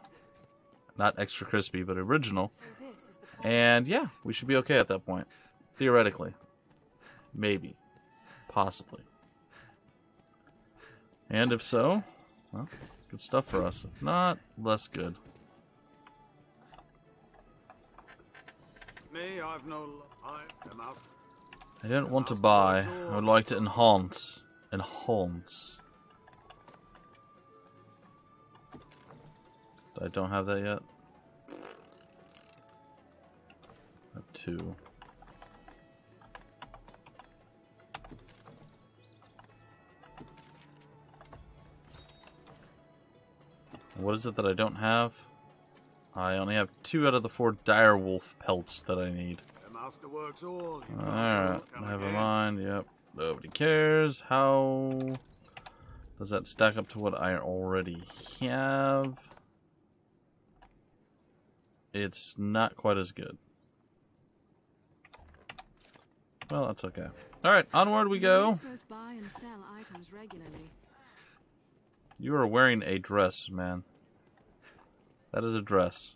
Not extra crispy, but original. And yeah, we should be okay at that point. Theoretically. Maybe. Possibly. And if so, well, good stuff for us. If not, less good. Me, I've no... I'm out. I didn't want to buy. I would like to enhance. Enhance. I don't have that yet. I have 2. What is it that I don't have? I only have 2 out of the 4 direwolf pelts that I need. Alright, never mind. Yep, nobody cares. How does that stack up to what I already have? It's not quite as good. Well, that's okay. Alright, onward we go. You are wearing a dress, man. That is a dress.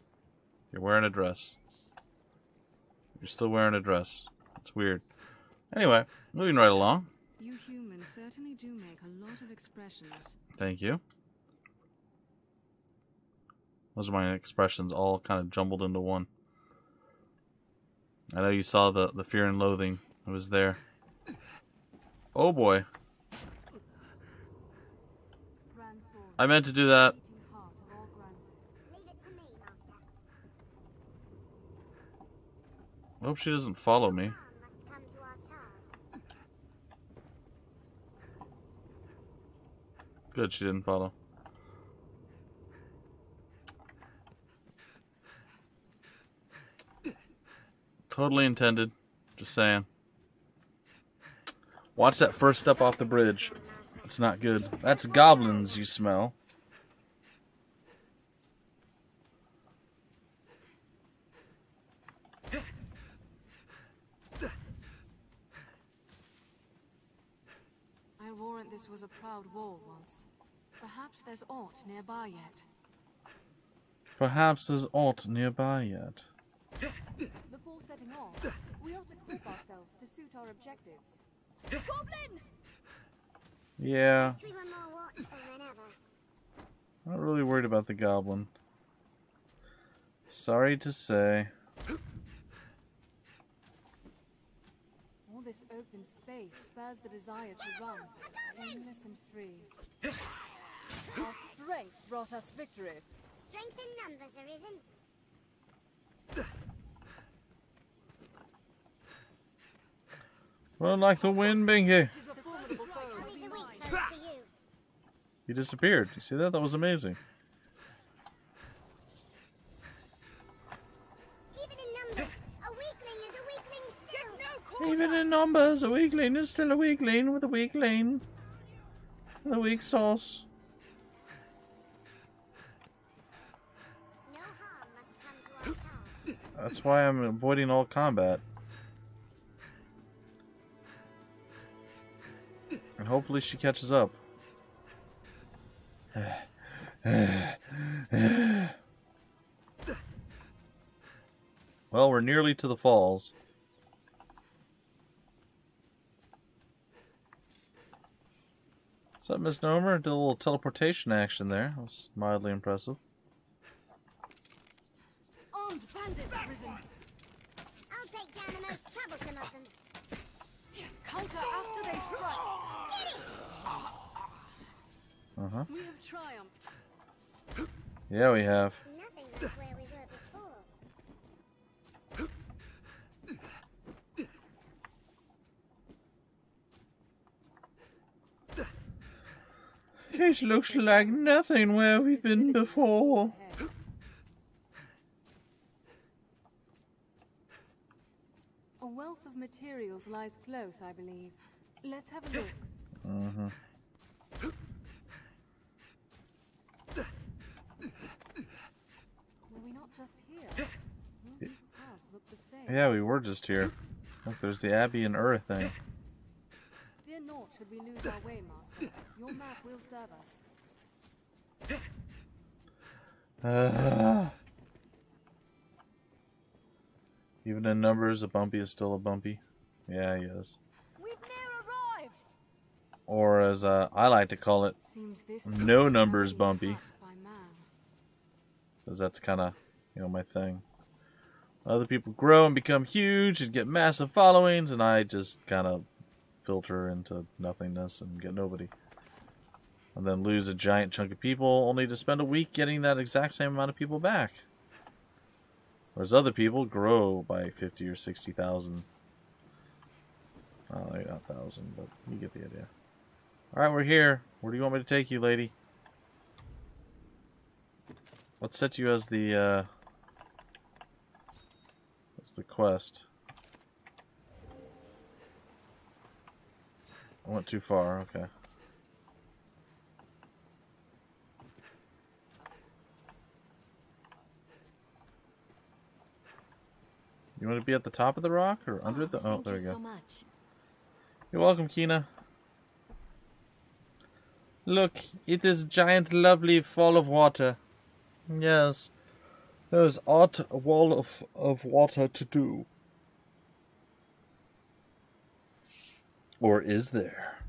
You're wearing a dress. You're still wearing a dress. It's weird. Anyway, moving right along. You humans certainly do make a lot of expressions. Thank you. Those are my expressions all kind of jumbled into one. I know you saw the fear and loathing. It was there. Oh boy. I meant to do that. I hope she doesn't follow me. Good, she didn't follow. Totally intended. Just saying. Watch that first step off the bridge. It's not good. That's goblins you smell. I warrant this was a proud wall once. Perhaps there's aught nearby yet. Perhaps there's aught nearby yet. Before setting off, we ought to equip ourselves to suit our objectives. Goblin! Yeah. Not really worried about the goblin. Sorry to say. All this open space spurs the desire to run, aimless and free. Our strength brought us victory. Strength in numbers, Arisen. Well, like the wind, Binky. I'll leave the weak foes to you. He disappeared. You see that? That was amazing. Even in numbers, a weakling is a weakling still. Even in numbers, a weakling is still a weakling with a weakling. The weak sauce. No harm must come to our charge. That's why I'm avoiding all combat. And hopefully she catches up. Well, we're nearly to the falls. What's up, Misnomer? Did a little teleportation action there. That was mildly impressive. Armed bandits, Arisen. I'll take down the most troublesome of them. Counter after they strike. Uh-huh. We have triumphed. Yeah, we have. Nothing like where we were before. It looks like nothing where we've been before. A wealth of materials lies close, I believe. Let's have a look. Uh-huh. Were we not just here? All these paths look the same. Yeah, we were just here. Look, there's the Abbey and Ur thing. Fear naught should we lose our way, Master. Your map will serve us. Even in numbers, a bumpy is still a bumpy. Yeah, he is. We've near arrived. Or as I like to call it, no numbers bumpy. Because that's kind of, my thing. Other people grow and become huge and get massive followings, and I just kind of filter into nothingness and get nobody. And then lose a giant chunk of people, only to spend a week getting that exact same amount of people back. Whereas other people grow by 50 or 60,000. Oh, maybe not 1,000, but you get the idea. Alright, we're here. Where do you want me to take you, lady? Let's set you as the, what's the quest? I went too far, okay. You want to be at the top of the rock or under the... Oh, there you go. So much. You're welcome, Kina. Look, it is a giant, lovely fall of water. Yes, there's odd wall of water to do. Or is there?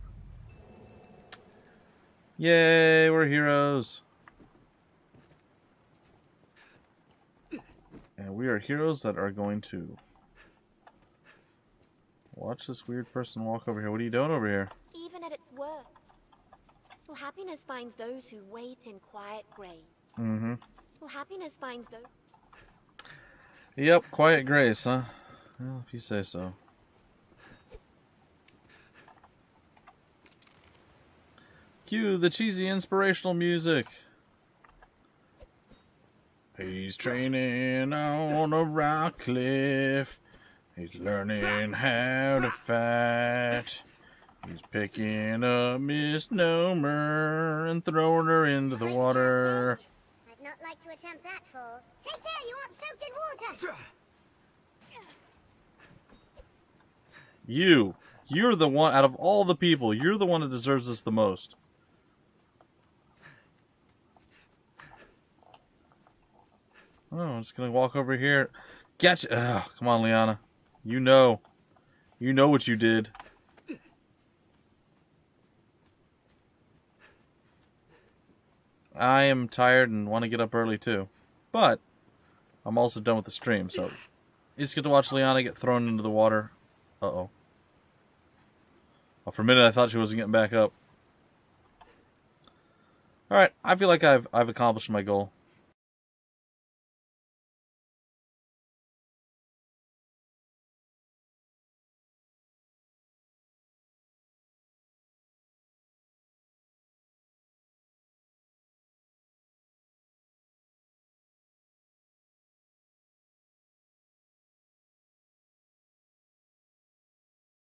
Yay, we're heroes. And we are heroes that are going to watch this weird person walk over here. What are you doing over here? Even at its worst. For happiness finds those who wait in quiet grace. Mm-hmm. For happiness finds those... Yep, quiet grace, huh? Well, if you say so. Cue the cheesy inspirational music. He's training on a rock cliff. He's learning how to fight. He's picking up Misnomer and throwing her into the water. I'd not like to attempt that fall. Take care, you aren't soaked in water! You're the one, out of all the people, you're the one that deserves this the most. Oh, I'm just gonna walk over here. Gotcha! Oh, come on, Liana. You know what you did. I am tired and want to get up early too. But I'm also done with the stream, so you just get to watch Liana get thrown into the water. Uh-oh. Well, for a minute I thought she wasn't getting back up. Alright, I feel like I've accomplished my goal.